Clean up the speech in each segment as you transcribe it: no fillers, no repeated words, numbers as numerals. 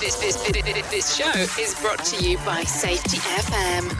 This show is brought to you by Safety FM.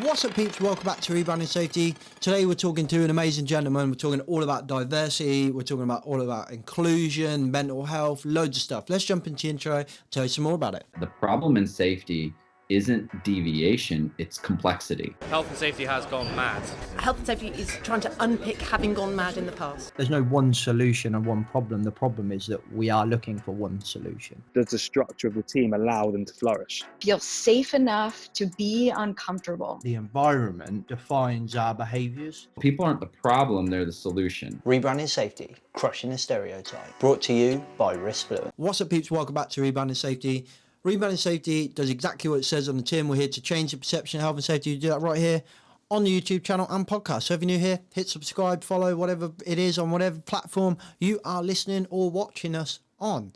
What's up, peeps? Welcome back to Rebranding Safety. Today we're talking to an amazing gentleman. We're talking all about diversity. We're talking all about inclusion, mental health, loads of stuff. Let's jump into the intro, tell you some more about it. The problem in safety isn't deviation, it's complexity. Health and safety has gone mad. Health and safety is trying to unpick having gone mad in the past. There's no one solution and one problem. The problem is that we are looking for one solution. Does the structure of the team allow them to flourish? Feel safe enough to be uncomfortable. The environment defines our behaviours. People aren't the problem, they're the solution. Rebranding Safety, crushing the stereotype. Brought to you by Risk Fluent. What's up, peeps? Welcome back to Rebranding Safety. Rebranding Safety does exactly what it says on the tin. We're here to change the perception of health and safety. You do that right here on the YouTube channel and podcast. So if you're new here, hit subscribe, follow, whatever it is on whatever platform you are listening or watching us on.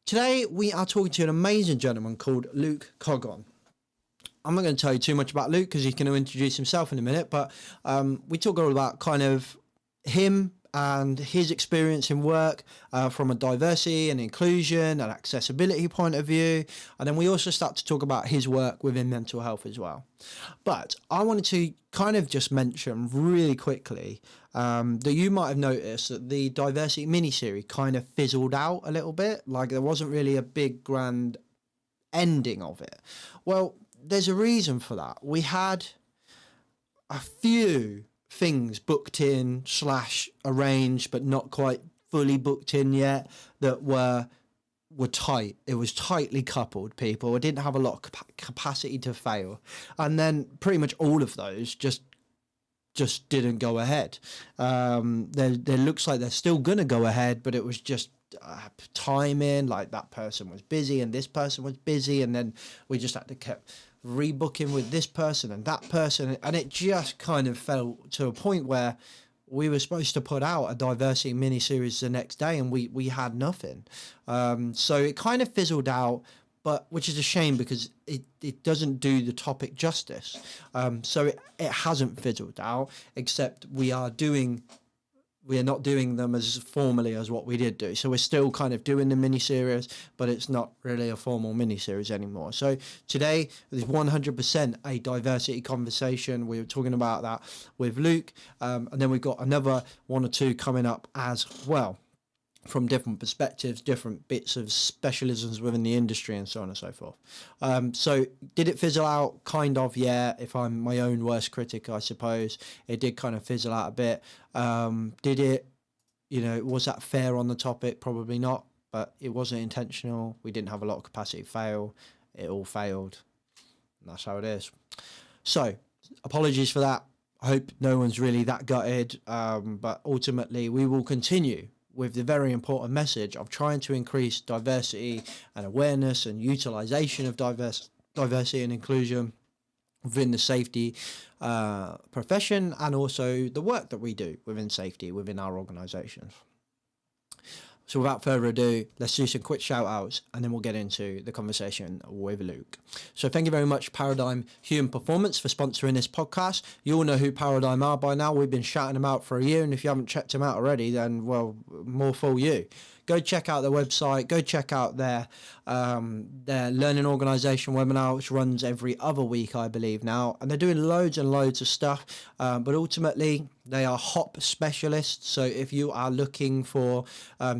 Today, we are talking to an amazing gentleman called Luke Coggon. I'm not going to tell you too much about Luke because he's going to introduce himself in a minute, but we talk all about kind of him and his experience in work from a diversity and inclusion and accessibility point of view. And then we also start to talk about his work within mental health as well. But I wanted to kind of just mention really quickly that you might have noticed that the diversity mini-series kind of fizzled out a little bit. Like there wasn't really a big grand ending of it. Well, there's a reason for that. We had a few things booked in / arranged but not quite fully booked in yet that were tight. It was tightly coupled, people. It didn't have a lot of capacity to fail, and then pretty much all of those just didn't go ahead. There looks like they're still gonna go ahead, but it was just timing, like that person was busy and this person was busy, and then we just had to keep rebooking with this person and that person, and it just kind of fell to a point where we were supposed to put out a diversity mini-series the next day and we had nothing. So it kind of fizzled out, but which is a shame because it doesn't do the topic justice. So it hasn't fizzled out, except we are not doing them as formally as what we did do. So we're still kind of doing the mini-series, but it's not really a formal mini-series anymore. So today is 100% a diversity conversation. We were talking about that with Luke, and then we've got another one or two coming up as well, from different perspectives, different bits of specialisms within the industry and so on and so forth. So did it fizzle out? Kind of, yeah. If I'm my own worst critic, I suppose it did kind of fizzle out a bit. Did it, was that fair on the topic? Probably not, but it wasn't intentional. We didn't have a lot of capacity to fail. It all failed. And that's how it is. So apologies for that. I hope no one's really that gutted, but ultimately we will continue with the very important message of trying to increase diversity and awareness and utilization of diversity and inclusion within the safety profession, and also the work that we do within safety within our organizations. So without further ado, let's do some quick shout outs and then we'll get into the conversation with Luke. So thank you very much, Paradigm Human Performance, for sponsoring this podcast. You all know who Paradigm are by now. We've been shouting them out for a year, and if you haven't checked them out already, then, well, more fool you. Go check out their website. Go check out their learning organisation webinar, which runs every other week, I believe now. And they're doing loads and loads of stuff. But ultimately, they are HOP specialists. So if you are looking for,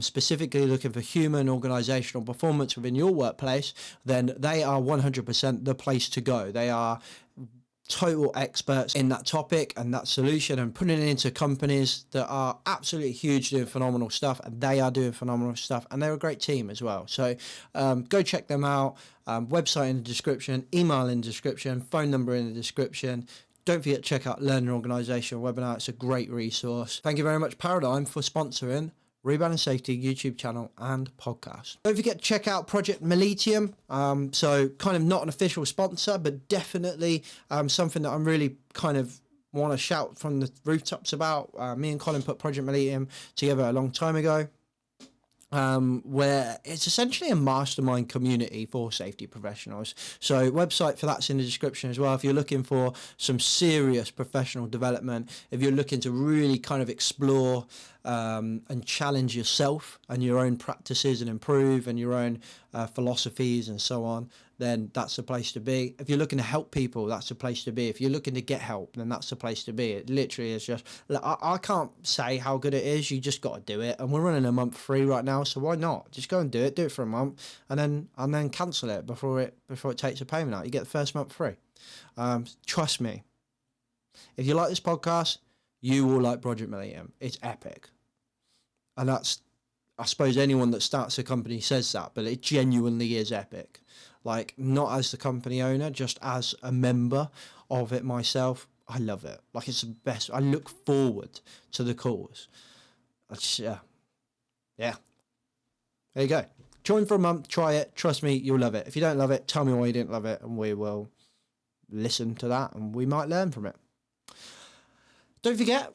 specifically looking for human organisational performance within your workplace, then they are 100% the place to go. They are total experts in that topic and that solution, and putting it into companies that are absolutely huge, doing phenomenal stuff, and they are doing phenomenal stuff, and they're a great team as well. So go check them out. Website in the description, email in the description, phone number in the description. Don't forget to check out Learning Organisation webinar. It's a great resource. Thank you very much, Paradigm, for sponsoring Rebranding Safety YouTube channel and podcast. Don't forget to check out Project Mollitiam. So kind of not an official sponsor, but definitely something that I'm really kind of want to shout from the rooftops about. Me and Colin put Project Mollitiam together a long time ago. where it's essentially a mastermind community for safety professionals. So website for that's in the description as well. If you're looking for some serious professional development, if you're looking to really kind of explore and challenge yourself and your own practices and improve and your own philosophies and so on, then that's the place to be. If you're looking to help people, that's the place to be. If you're looking to get help, then that's the place to be. It literally is just, I can't say how good it is. You just got to do it. And we're running a month free right now, so why not? Just go and do it for a month, and then cancel it before it takes a payment out. You get the first month free. Trust me. If you like this podcast, you will like Project Mollitiam. It's epic. And that's, I suppose anyone that starts a company says that, but it genuinely is epic. Like, not as the company owner, just as a member of it myself. I love it. Like, it's the best. I look forward to the calls. Yeah. There you go. Join for a month, try it. Trust me, you'll love it. If you don't love it, tell me why you didn't love it, and we will listen to that, and we might learn from it. Don't forget,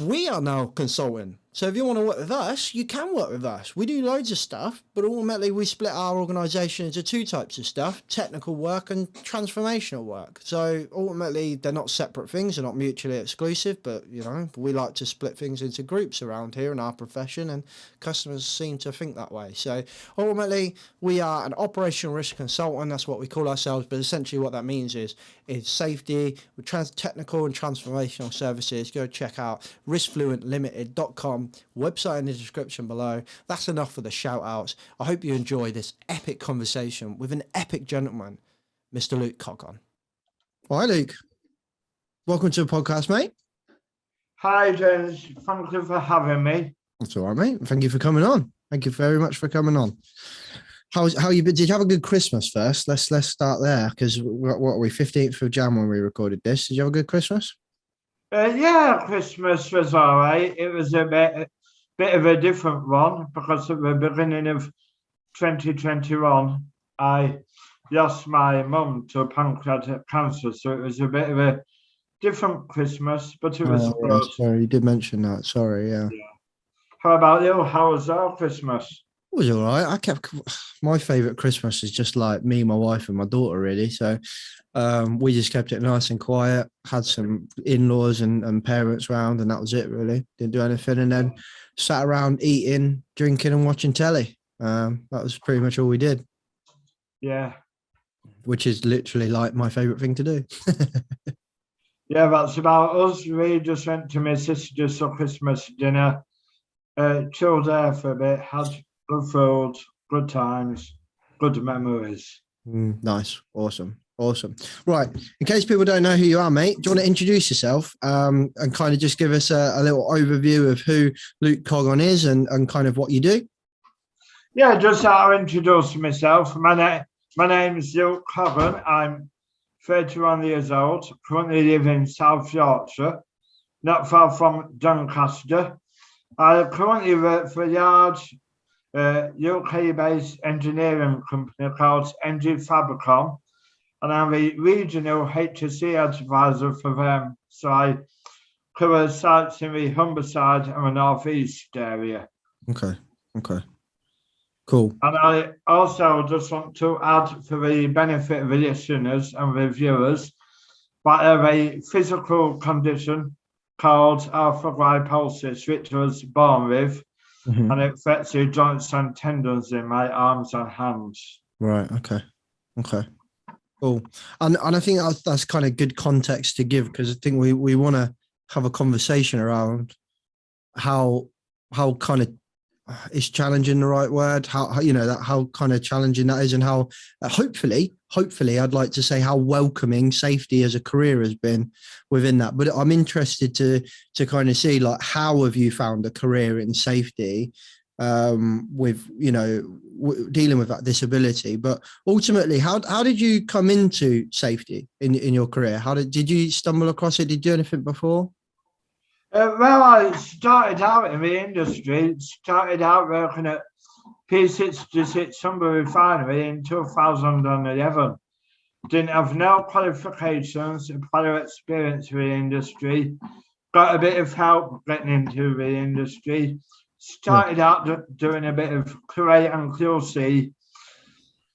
we are now consulting. So if you want to work with us, you can work with us. We do loads of stuff, but ultimately we split our organisation into two types of stuff: technical work and transformational work. So ultimately they're not separate things, they're not mutually exclusive, but you know, we like to split things into groups around here in our profession, and customers seem to think that way. So ultimately we are an operational risk consultant, that's what we call ourselves, but essentially what that means is safety with technical and transformational services. Go check out riskfluentlimited.com. Website in the description below. That's enough for the shout outs. I hope you enjoy this epic conversation with an epic gentleman, Mr. Luke Coggon. Hi, Luke. Welcome to the podcast, mate. Hi, James. Thank you for having me. That's all right, mate. Thank you for coming on. Thank you very much for coming on. How you been? Did you have a good Christmas first? Let's start there, because what are we, 15th of Jan when we recorded this? Did you have a good Christmas? Yeah, Christmas was all right. It was a bit of a different one because at the beginning of 2021, I lost my mum to pancreatic cancer, so it was a bit of a different Christmas, but it was good. Sorry, you did mention that. Sorry, yeah. How about you? How was our Christmas? It was all right. My favourite Christmas is just like me, my wife, and my daughter, really. So we just kept it nice and quiet, had some in-laws and parents round, and that was it, really. Didn't do anything, and then sat around eating, drinking, and watching telly. That was pretty much all we did. Yeah. Which is literally like my favourite thing to do. Yeah, that's about us. We just went to my sister's for Christmas dinner, chilled there for a bit, had good food, good times, good memories. Nice. Awesome. Right. In case people don't know who you are, mate, do you want to introduce yourself and kind of just give us a little overview of who Luke Coggon is and kind of what you do? Yeah, just I'll introduce myself. My name is Luke Coggon. I'm 31 years old, currently live in South Yorkshire, not far from Doncaster. I currently work for a large UK-based engineering company called NG Fabricom, and I'm a regional HSE advisor for them. So I cover sites in the Humberside and the North East area. Okay. Cool. And I also just want to add, for the benefit of the listeners and the viewers, that I have a physical condition called arthrogryposis, which I was born with, and it affects the joints and tendons in my arms and hands. Right. Okay. Cool. And I think that's kind of good context to give, because I think we want to have a conversation around how kind of is challenging the right word, how you know that, how kind of challenging that is, and how hopefully I'd like to say how welcoming safety as a career has been within that. But I'm interested to kind of see, like, how have you found a career in safety with, you know, dealing with that disability, but ultimately how did you come into safety in your career? Did you stumble across it? Did you do anything before? Well, I started out in the industry, started out working at P66 Humber Refinery in 2011. Didn't have no qualifications, prior experience with the industry. Got a bit of help getting into the industry. started out doing a bit of QA and QC,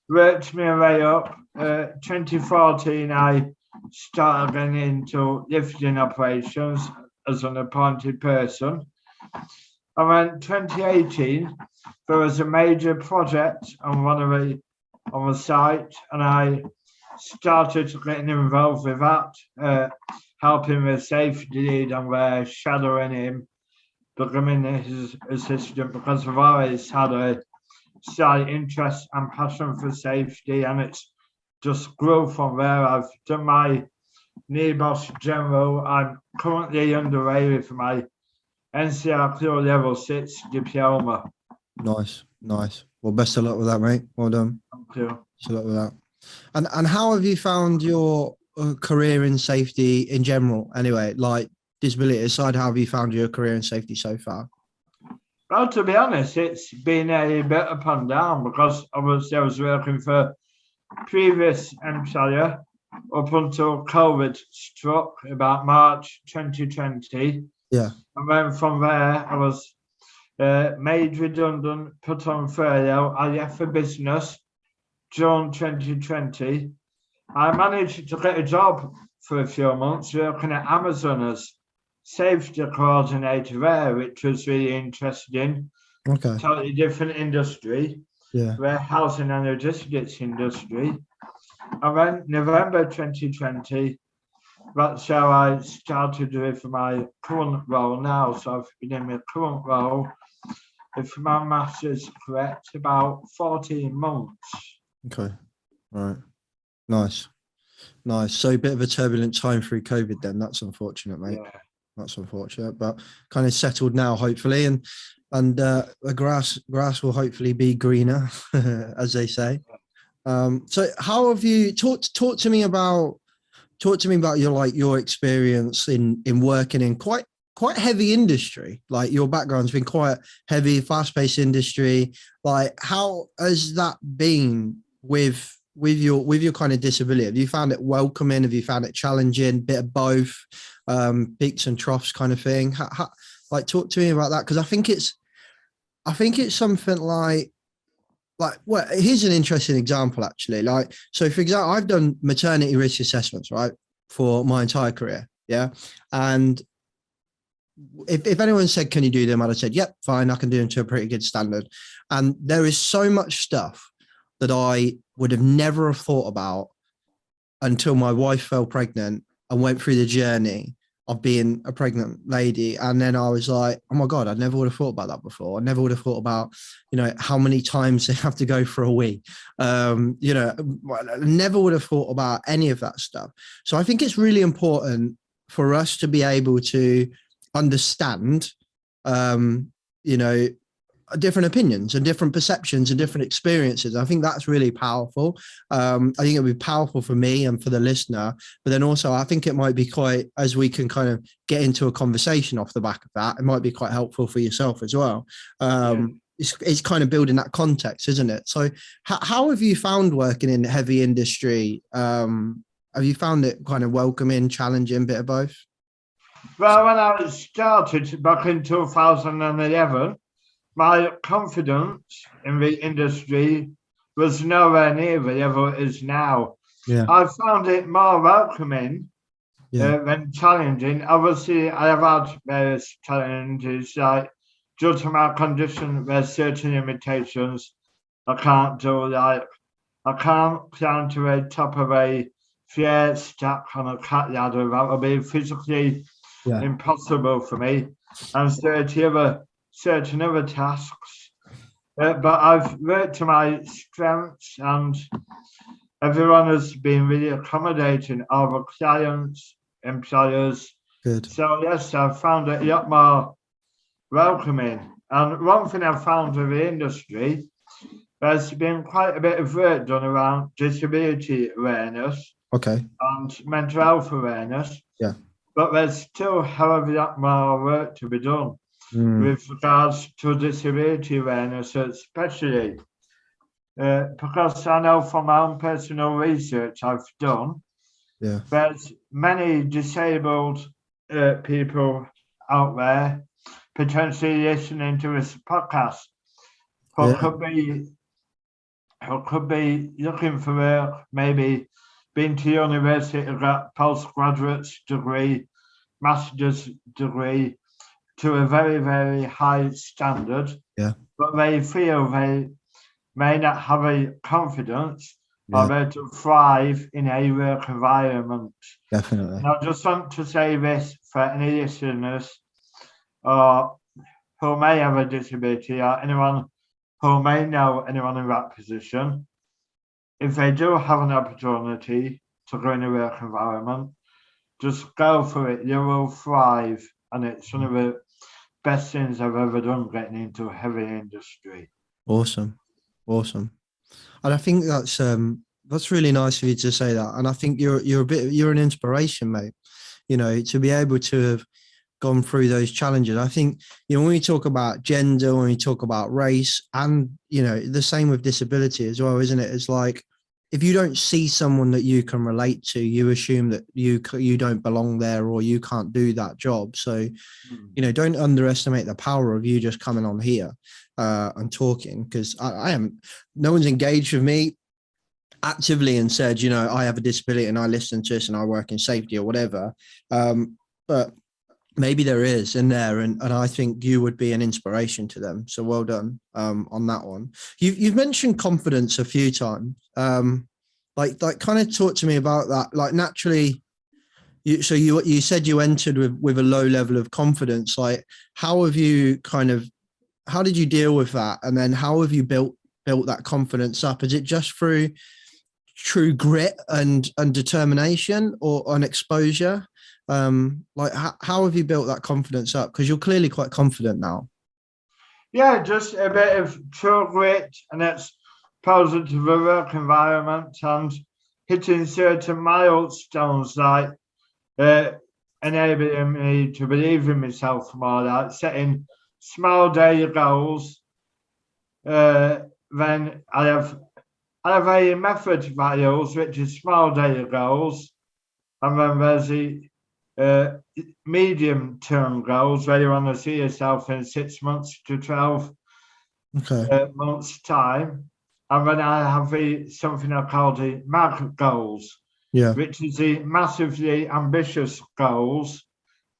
worked my way up. 2014, I started getting into lifting operations as an appointed person. And then 2018, there was a major project on the site, and I started getting involved with that, helping the safety lead and there, shadowing him, becoming his assistant, because I've always had a slight interest and passion for safety, and it's just grew from there. I've done my NEBOS General. I'm currently underway with my NCRQ Level 6 diploma. Nice. Well, best of luck with that, mate. Well done. Thank you. Best of luck with that. And how have you found your career in safety in general? Anyway, like disability aside, how have you found your career in safety so far? Well, to be honest, it's been a bit up and down, because obviously I was working for previous employer up until COVID struck about March 2020. Yeah. And then from there, I was made redundant, put on furlough. I left the business June 2020. I managed to get a job for a few months working at Amazon as safety coordinator there, which was really interesting. Okay. Totally different industry. Yeah. Warehousing and logistics industry. And then November 2020, that's how I started with my current role now. So I've been in my current role, if my maths is correct, about 14 months. Okay. Right. Nice. So a bit of a turbulent time through COVID then. That's unfortunate, mate. Yeah. That's unfortunate, but kind of settled now, hopefully. And the grass will hopefully be greener, as they say. So how have you talk to me about your experience in working in quite heavy industry? Like your background's been quite heavy, fast-paced industry. Like how has that been with your kind of disability? Have you found it welcoming? Have you found it challenging? Bit of both, peaks and troughs kind of thing. How, like talk to me about that, because I think it's something like well, here's an interesting example actually. Like, so for example, I've done maternity risk assessments, right, for my entire career. Yeah. And if anyone said, can you do them? I'd have said, yep, fine. I can do them to a pretty good standard. And there is so much stuff that I would have never have thought about until my wife fell pregnant and went through the journey of being a pregnant lady. And then I was like, oh my God, I never would have thought about that before. I never would have thought about, how many times they have to go for a wee. I never would have thought about any of that stuff. So I think it's really important for us to be able to understand, different opinions and different perceptions and different experiences. I think that's really powerful. I think it'll be powerful for me and for the listener, but then also I think it might be quite, as we can kind of get into a conversation off the back of that, it might be quite helpful for yourself as well. It's kind of building that context, isn't it? So how have you found working in heavy industry? Have you found it kind of welcoming, challenging, bit of both? Well, when I started back in 2011, my confidence in the industry was nowhere near the level it is now. Yeah. I found it more welcoming than challenging. Obviously, I have had various challenges, like due to my condition, there's certain limitations I can't do, like I can't climb to the top of a fair stack on a cat ladder. That would be physically impossible for me. And certain other tasks, but I've worked to my strengths, and everyone has been really accommodating, all the clients, employers. Good. So yes, I've found it a lot more welcoming. And one thing I've found with the industry, there's been quite a bit of work done around disability awareness, and mental health awareness. Yeah. But there's still, however, a lot more work to be done. With regards to disability awareness, especially because I know from my own personal research I've done, there's many disabled people out there potentially listening to this podcast, who could be looking for work, maybe been to university to get postgraduate degree, master's degree to a very, very high standard. Yeah. But they feel they may not have a confidence or be able to thrive in a work environment. Definitely. And I just want to say this for any listeners who may have a disability or anyone who may know anyone in that position. If they do have an opportunity to go in a work environment, just go for it. You will thrive. And it's one of the best things I've ever done, getting into a heavy industry. Awesome. And I think that's really nice of you to say that. And I think you're an inspiration, mate. You know, to be able to have gone through those challenges. I think, you know, when we talk about gender, when we talk about race, and, you know, the same with disability as well, isn't it? It's like, if you don't see someone that you can relate to, you assume that you don't belong there or you can't do that job. So, you know, don't underestimate the power of you just coming on here and talking, because I am, no one's engaged with me actively and said, you know, I have a disability and I listen to this and I work in safety or whatever. But maybe there is in there, and I think you would be an inspiration to them. So well done on that one. You've mentioned confidence a few times. Like kind of talk to me about that. Like naturally, you said you entered with a low level of confidence. Like how did you deal with that? And then how have you built that confidence up? Is it just through true grit and determination or an exposure? Like how have you built that confidence up? Because you're clearly quite confident now. Yeah, just a bit of true grit and exposure to the work environment and hitting certain milestones, like enabling me to believe in myself more, like setting small daily goals. Then I have a method values, which is small daily goals, and then there's the medium-term goals where you want to see yourself in 6 months to 12 months' time. And then I have something I call the MAG goals, which is the massively ambitious goals,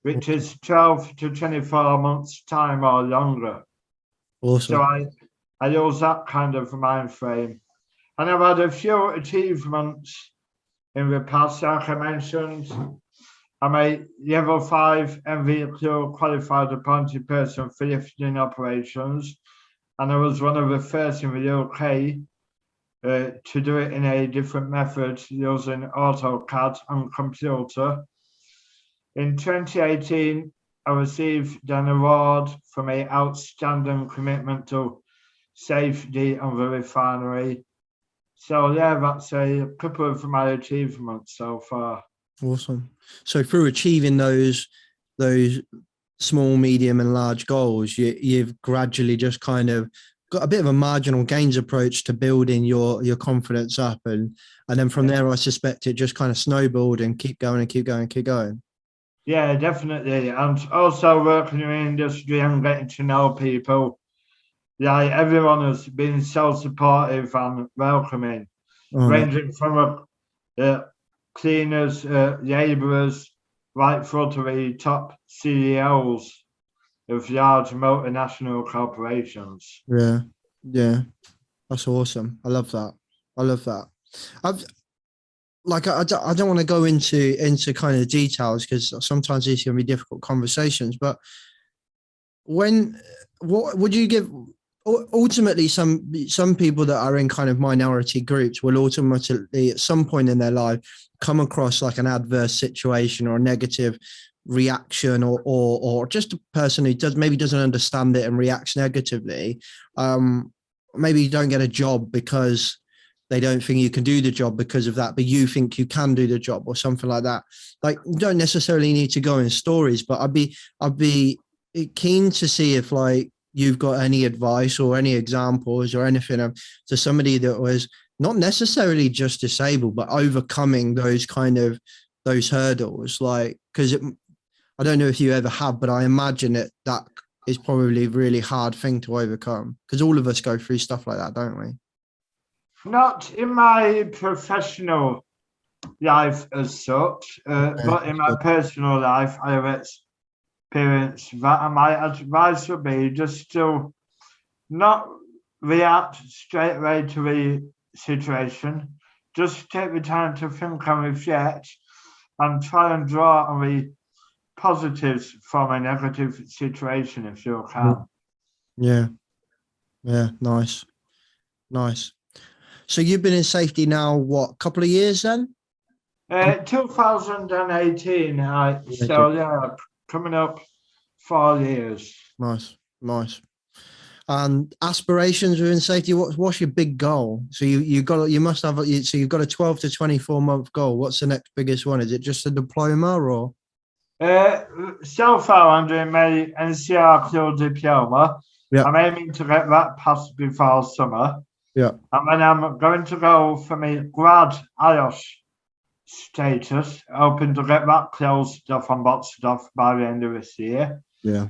which is 12 to 24 months' time or longer. Awesome. So I use that kind of mind frame. And I've had a few achievements in the past, like I mentioned. I'm a level 5 MVQ qualified appointed person for lifting operations, and I was one of the first in the UK to do it in a different method using AutoCAD and computer. In 2018, I received an award for my outstanding commitment to safety on the refinery. So yeah, that's a couple of my achievements so far. Awesome. So through achieving those small, medium and large goals, you've gradually just kind of got a bit of a marginal gains approach to building your confidence up. And then from there, I suspect it just kind of snowballed and keep going. Yeah, definitely. And also working in the industry and getting to know people. Yeah, everyone has been so supportive and welcoming, ranging from cleaners, labourers, right through to the top CEOs of large multinational corporations. Yeah, that's awesome. I love that. I don't want to go into kind of details because sometimes these can be difficult conversations. But what would you give? Ultimately, some people that are in kind of minority groups will ultimately at some point in their life come across like an adverse situation or a negative reaction or just a person who doesn't understand it and reacts negatively. Maybe you don't get a job because they don't think you can do the job because of that, but you think you can do the job or something like that. Like, you don't necessarily need to go in stories, but I'd be keen to see if like you've got any advice or any examples or anything to somebody that was not necessarily just disabled, but overcoming those hurdles. Like, because I don't know if you ever have, but I imagine that is probably a really hard thing to overcome, because all of us go through stuff like that, don't we? Not in my professional life as such, but in my personal life, I have experienced that. And my advice would be just to not react straight away to the situation. Just take the time to think and reflect and try and draw on the positives from a negative situation if you can. Yeah. Yeah. Nice. So you've been in safety now, what, a couple of years then? 2018, so coming up 4 years. Nice. And aspirations within safety, what's your big goal? So you must have, so you've got a 12 to 24 month goal. What's the next biggest one? Is it just a diploma or? So far I'm doing my NCR diploma. Yeah. I'm aiming to get that passed before summer. Yeah. And then I'm going to go for my grad IOS status, hoping to get that closed off and boxed off by the end of this year. Yeah.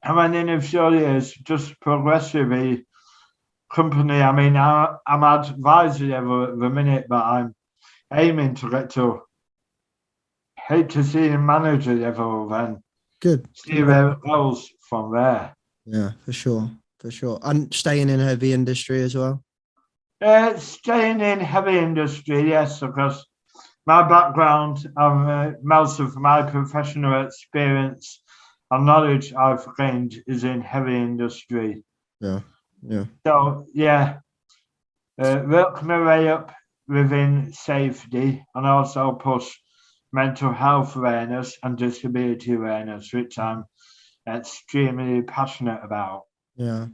And then in a few years, just progress with the company. I mean, I'm advisory level at the minute, but I'm aiming to get to HSE and manager level then. Good. See where it goes from there. Yeah, for sure. And staying in heavy industry as well? Staying in heavy industry, yes, because my background and most of my professional experience and knowledge I've gained is in heavy industry. Yeah. So, work my way up within safety and also push mental health awareness and disability awareness, which I'm extremely passionate about. Yeah.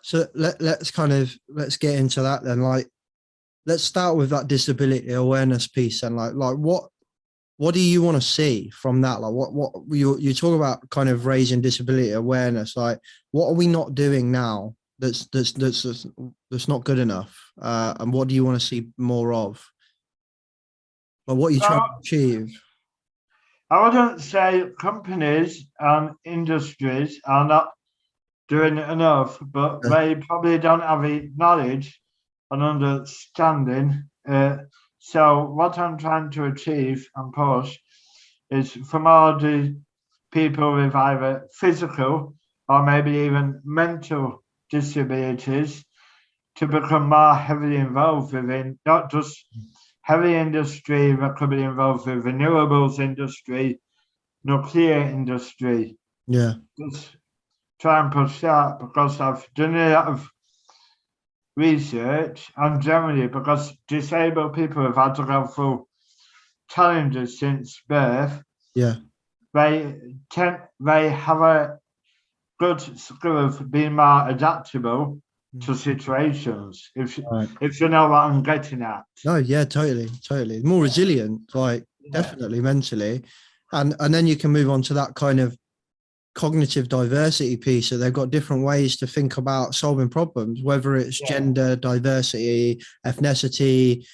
So let's get into that then. Like, let's start with that disability awareness piece, and like what do you want to see from that? Like what you talk about kind of raising disability awareness. Like, what are we not doing now that's not good enough? And what do you want to see more of? Or what are you trying to achieve? I wouldn't say companies and industries are not doing enough, but they probably don't have the knowledge and understanding. So what I'm trying to achieve and push is from all the people with either physical or maybe even mental disabilities to become more heavily involved within not just heavy industry, but could be involved with renewables industry, nuclear industry. Yeah. Just try and push that, because I've done a lot of research, and generally because disabled people have had to go through challenges since birth. Yeah. They have a good skill of being more adaptable to situations, if you know what I'm getting at. No, yeah, totally. More resilient, like definitely mentally. And then you can move on to that kind of cognitive diversity piece, that they've got different ways to think about solving problems, whether it's gender diversity, ethnicity,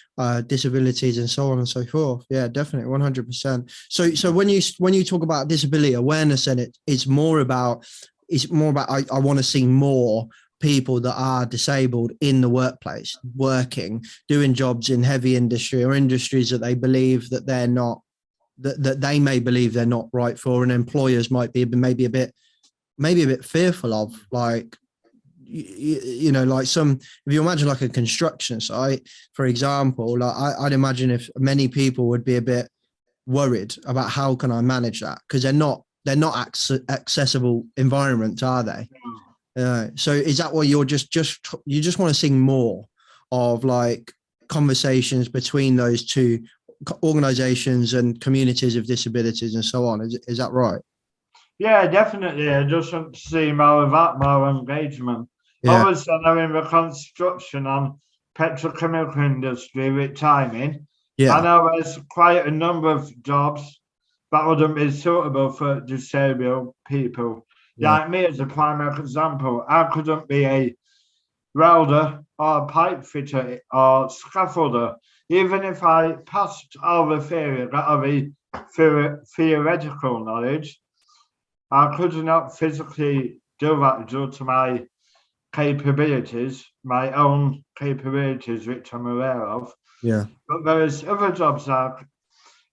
disabilities, and so on and so forth. Yeah, definitely, 100%. So when you talk about disability awareness, and it's more about I want to see more people that are disabled in the workplace, working, doing jobs in heavy industry or industries that they believe that they're not, that they may believe they're not right for, and employers might be maybe a bit fearful of. Like, you know, like if you imagine like a construction site, for example, like I'd imagine if many people would be a bit worried about how can I manage that, because they're not accessible environments, are they? So is that what you just want to see more of, like conversations between those two organizations and communities of disabilities and so on? Is that right? Yeah, definitely. I just want to see more of that, more engagement. Obviously, I know in the construction and petrochemical industry with timing, I know there's quite a number of jobs that wouldn't be suitable for disabled people. Like me, as a prime example, I couldn't be a welder or pipe fitter or scaffolder, even if I passed all the theory, got all the theoretical knowledge. I could not physically do that due to my capabilities, my own capabilities, which I'm aware of. Yeah. But there is other jobs like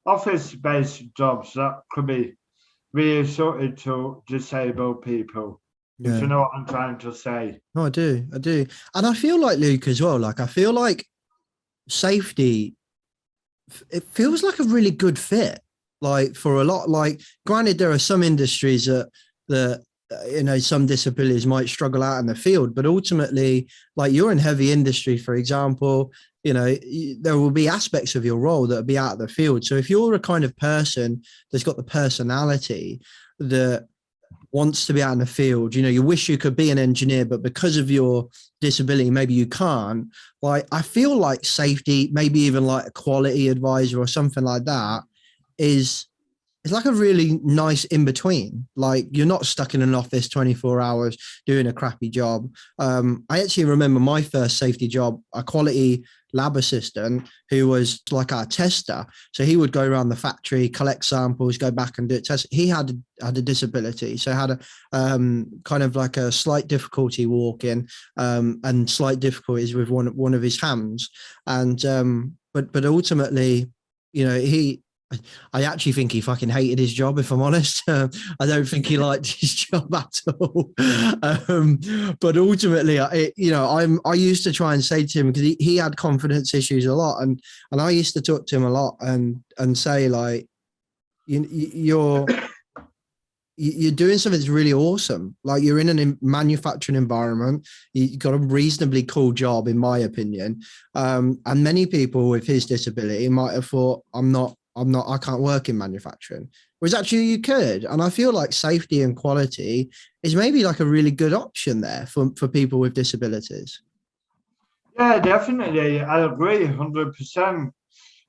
office-based jobs that could be really suited to disabled people. If you know what I'm trying to say. No, I do. And I feel like, Luke, as well, like I feel like safety, it feels like a really good fit, like for a lot. Like, granted, there are some industries that some disabilities might struggle out in the field, but ultimately, like you're in heavy industry, for example, there will be aspects of your role that will be out of the field. So if you're a kind of person that's got the personality that wants to be out in the field, you wish you could be an engineer, but because of your disability, maybe you can't. Like, I feel like safety, maybe even like a quality advisor or something like that, is like a really nice in between. Like, you're not stuck in an office 24 hours doing a crappy job. I actually remember my first safety job, a quality lab assistant who was like our tester. So he would go around the factory, collect samples, go back and do it. Test. He had a disability, so had a kind of like a slight difficulty walking, and slight difficulties with one of his hands. And but ultimately, I actually think he fucking hated his job, if I'm honest. I don't think he liked his job at all. But ultimately, I used to try and say to him, because he had confidence issues a lot, and I used to talk to him a lot and say, like, you're doing something that's really awesome. Like, you're in a manufacturing environment. You got a reasonably cool job, in my opinion. And many people with his disability might have thought, I can't work in manufacturing. Whereas actually you could. And I feel like safety and quality is maybe like a really good option there for people with disabilities. Yeah, definitely. I agree 100%.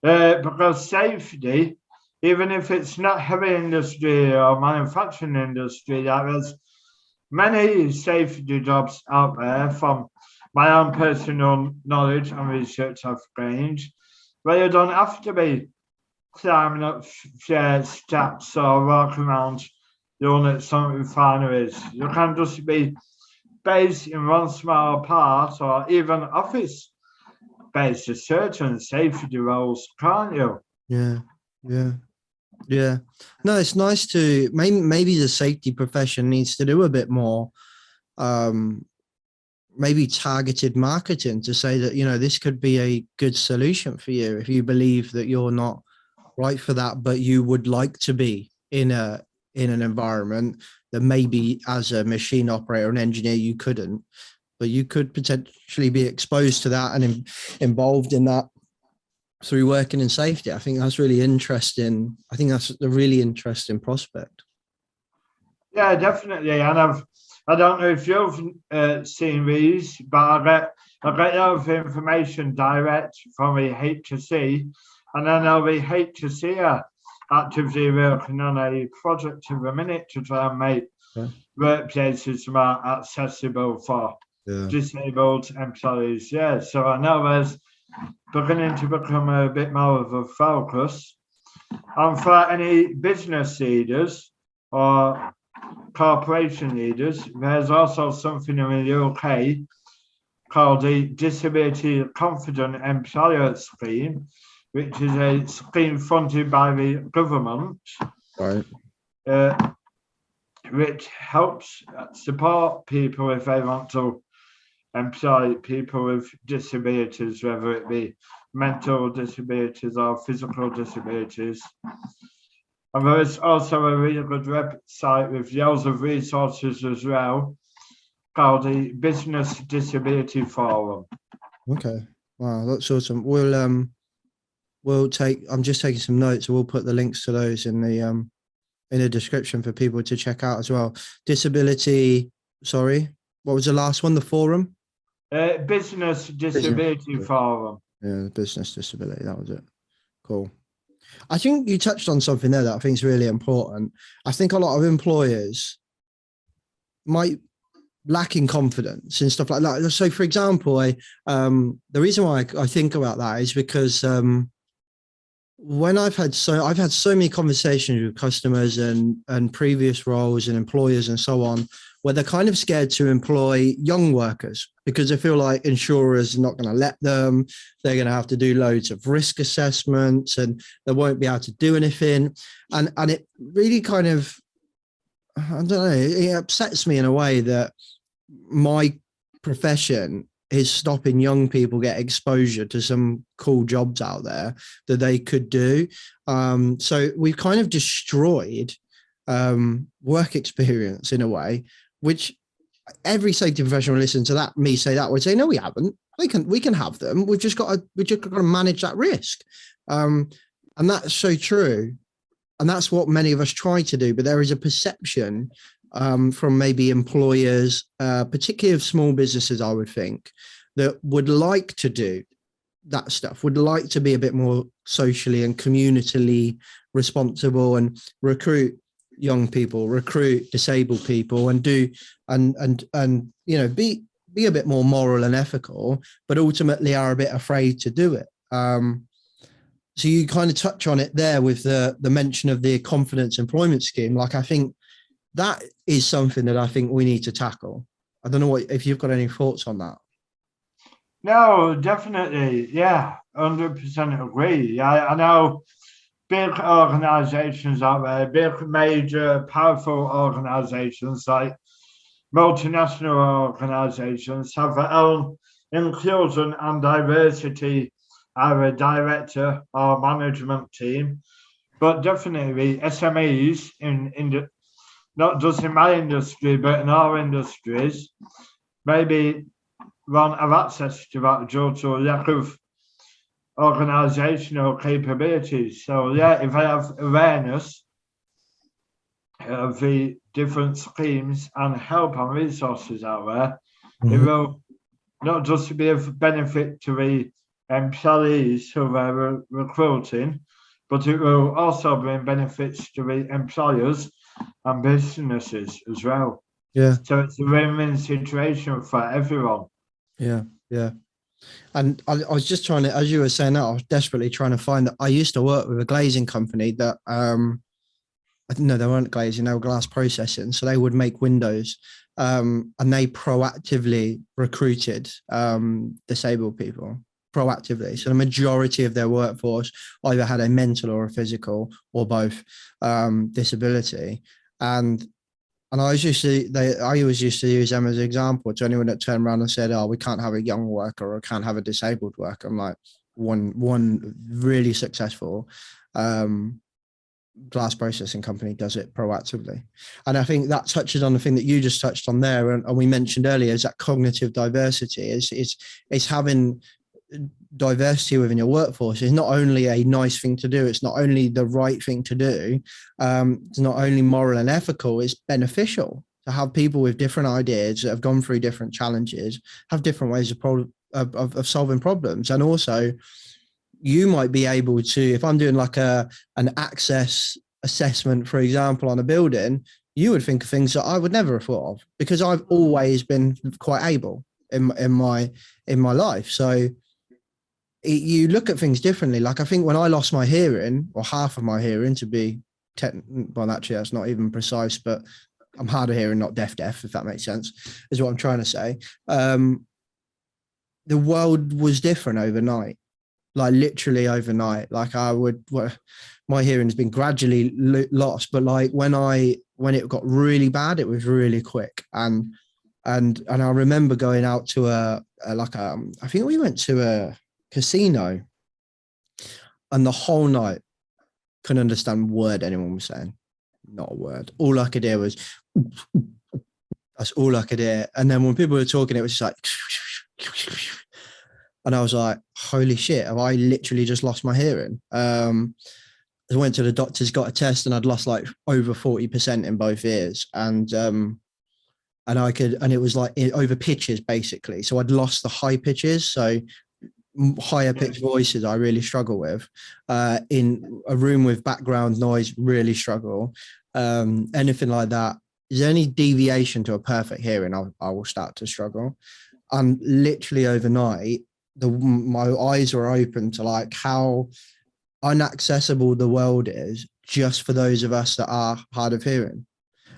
Because safety, even if it's not heavy industry or manufacturing industry, there's many safety jobs out there from my own personal knowledge and research I've gained, where you don't have to be climbing up steps or walking around units and refineries. You can just be based in one small part or even office based to certain safety roles, can't you? Yeah. No, it's nice to maybe the safety profession needs to do a bit more maybe targeted marketing to say that, this could be a good solution for you if you believe that you're not right for that, but you would like to be in an environment that maybe as a machine operator and engineer you couldn't, but you could potentially be exposed to that and involved in that through working in safety. I think that's really interesting. I think that's a really interesting prospect. Yeah, definitely. And I don't know if you've seen these, but I get a lot of information direct from the HSE. And then there'll be HSE actively working on a project in a minute to try and make workplaces more accessible for disabled employees. Yeah, so I know there's beginning to become a bit more of a focus. And for any business leaders or corporation leaders, there's also something in the UK called the Disability Confident Employer Scheme, which is a scheme funded by the government, which helps support people if they want to employ people with disabilities, whether it be mental disabilities or physical disabilities. And there is also a really good website with loads of resources as well called the Business Disability Forum. Okay. Wow, that's awesome. We'll take, I'm just taking some notes, so we'll put the links to those in the description for people to check out as well. Disability, sorry, what was the last one? The forum? Business Disability Forum. Yeah, business disability, that was it. Cool. I think you touched on something there that I think is really important. I think a lot of employers might lack in confidence and stuff like that. So, for example, the reason why I think about that is because when I've had so many conversations with customers and previous roles and employers and so on, where they're kind of scared to employ young workers because they feel like insurers are not going to let them. They're going to have to do loads of risk assessments and they won't be able to do anything. And it really kind of, I don't know, it upsets me in a way that my profession is stopping young people get exposure to some cool jobs out there that they could do. So we've kind of destroyed work experience in a way, which every safety professional listen to that, me say that would say, no, we haven't. We can have them. We've just got to manage that risk. And that's so true. And that's what many of us try to do. But there is a perception from maybe employers, particularly of small businesses, I would think, that would like to do that stuff, would like to be a bit more socially and communitally responsible and recruit young people, recruit disabled people, and do and you know, be a bit more moral and ethical, but ultimately are a bit afraid to do it. So you kind of touch on it there with the mention of the confidence employment scheme. Like, I think that is something that I think we need to tackle. I don't know if you've got any thoughts on that. No, definitely. Yeah, 100% agree. I know big organizations out there, big, major, powerful organizations like multinational organizations have their own inclusion and diversity, either director or management team. But definitely SMEs in not just in my industry, but in our industries, maybe won't have access to that due to a lack of organizational capabilities. So yeah, if I have awareness of the different schemes and help and resources out there, it will not just be of benefit to the employees who they're recruiting, but it will also bring benefits to the employers and businesses as well. Yeah. So it's a win-win situation for everyone. Yeah. Yeah. And I was just trying to, as you were saying that, I was desperately trying to find that. I used to work with a glazing company that, I didn't know they weren't glazing, they were glass processing. So they would make windows, and they proactively recruited disabled people, proactively. So the majority of their workforce either had a mental or a physical or both disability. And I always used to use them as an example to anyone that turned around and said, "Oh, we can't have a young worker or can't have a disabled worker." I'm like, one really successful glass processing company does it proactively. And I think that touches on the thing that you just touched on there, and we mentioned earlier, is that cognitive diversity is having diversity within your workforce is not only a nice thing to do, it's not only the right thing to do, it's not only moral and ethical, it's beneficial to have people with different ideas that have gone through different challenges, have different ways of solving problems. And also you might be able to, if I'm doing like an access assessment, for example, on a building, you would think of things that I would never have thought of because I've always been quite able in my life. So you look at things differently. Like, I think when I lost my hearing, or half of my hearing to be well, actually that's not even precise, but I'm hard of hearing, not deaf, if that makes sense, is what I'm trying to say. The world was different overnight, like literally overnight. Like my hearing has been gradually lost, but like when it got really bad, it was really quick. And I remember going out to I think we went to a casino, and the whole night couldn't understand a word anyone was saying. Not a word. All I could hear was, that's all I could hear. And then when people were talking, it was just like, and I was like, holy shit, have I literally just lost my hearing? I went to the doctors, got a test, and I'd lost like over 40% in both ears. And it was like over pitches basically. So I'd lost the high pitches. So higher pitched voices I really struggle with. In a room with background noise, really struggle. Anything like that. Is there any deviation to a perfect hearing, I will start to struggle. And literally overnight, my eyes were open to like how unaccessible the world is just for those of us that are hard of hearing.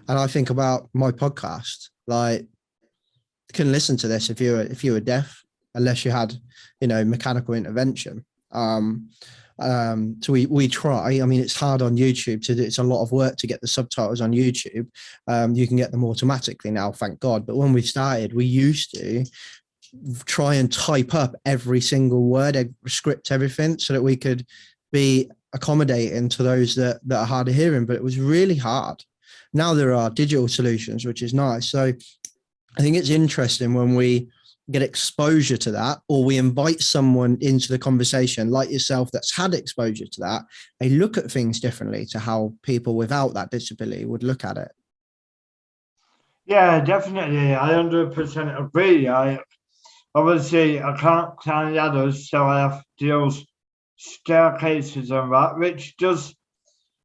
And I think about my podcast, like, you couldn't listen to this if you were deaf, unless you had, mechanical intervention. So we try. I mean, it's hard on YouTube to do. It's a lot of work to get the subtitles on YouTube. You can get them automatically now, thank God. But when we started, we used to try and type up every single word, script everything, so that we could be accommodating to those that are hard of hearing. But it was really hard. Now there are digital solutions, which is nice. So I think it's interesting when we get exposure to that, or we invite someone into the conversation like yourself that's had exposure to that. They look at things differently to how people without that disability would look at it. Yeah, definitely. I 100% agree. Obviously, I can't climb ladders, so I have to use staircases and that, which does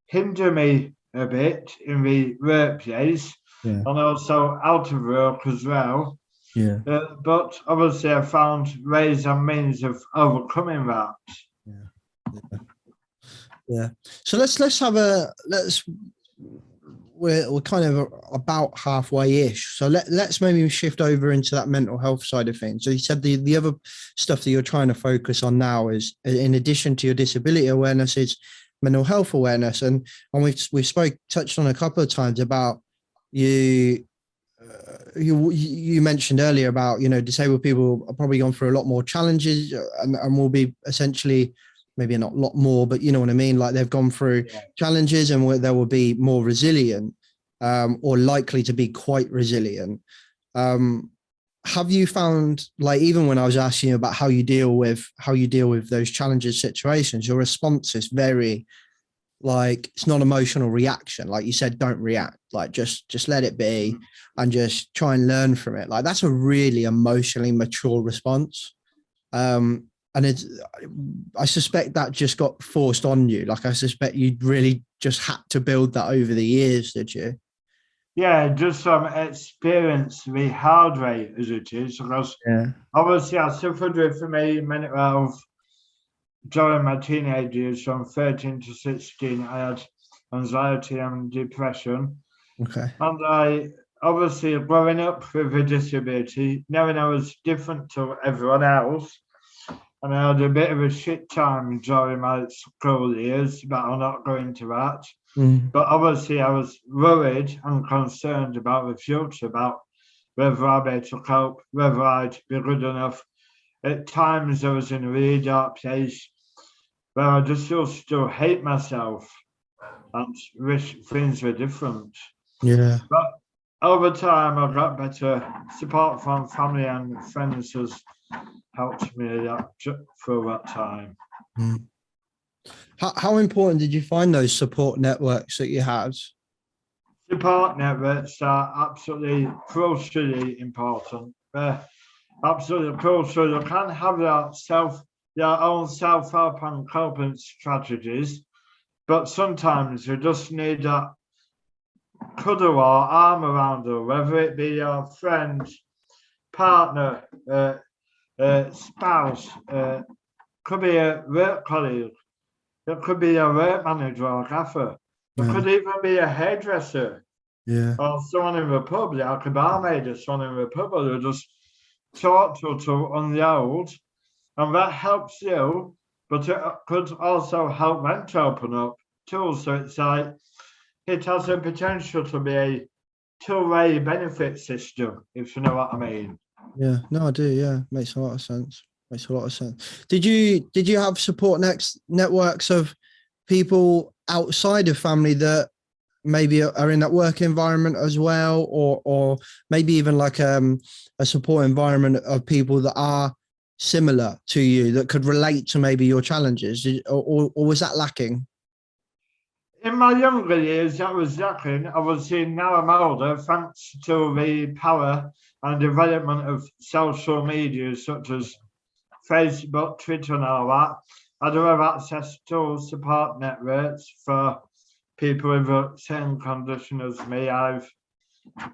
hinder me a bit in the workplace, and also out of work as well. Yeah. But obviously, I found ways and means of overcoming that. Yeah. So we're kind of about halfway-ish. So let's maybe shift over into that mental health side of things. So you said the other stuff that you're trying to focus on now is, in addition to your disability awareness, is mental health awareness. And we've touched on a couple of times about you mentioned earlier about, disabled people are probably gone through a lot more challenges and will be essentially, maybe not a lot more, but you know what I mean? Like, they've gone through challenges and there will be more resilient, or likely to be quite resilient. Have you found, like, even when I was asking you about how you deal with those challenges situations, your response is very, like, it's not emotional reaction. Like you said, don't react, like just let it be and just try and learn from it. Like, that's a really emotionally mature response. And I suspect that just got forced on you. Like, I suspect you really just had to build that over the years, did you? Yeah, just from experience, the hard way as it is, because obviously I suffered with mental health during my teenage years. From 13 to 16, I had anxiety and depression. Okay. And I obviously, growing up with a disability, knowing I was different to everyone else, and I had a bit of a shit time during my school years, but I'll not go into that. But obviously I was worried and concerned about the future, about whether I'd be able to cope, whether I'd be good enough. At times I was in a really dark place where I just used to hate myself and wish things were different. Yeah. But over time I got better. Support from family and friends has helped me through that time. How important did you find those support networks that you had? Support networks are absolutely crucially important. They're absolutely crucial. You can have your own self-help and coping strategies, but sometimes you just need a cuddle or arm around her, whether it be your friend, partner, spouse, could be a work colleague, it could be a work manager or gaffer, it could even be a hairdresser, or someone in the pub, like a barmaid or someone in the pub, who just talk to on the old, and that helps you, but it could also help them to open up too. So it's like, it has the potential to be a two-way benefit system, if you know what I mean. Yeah, no, I do. Yeah, makes a lot of sense. Did you have support networks of people outside of family that maybe are in that work environment as well, or maybe even like a support environment of people that are similar to you that could relate to maybe your challenges, or was that lacking? In my younger years, that was lacking. Obviously, now I'm older, thanks to the power and development of social media such as Facebook, Twitter and all that. I do have access to support networks for people with a same condition as me. I'm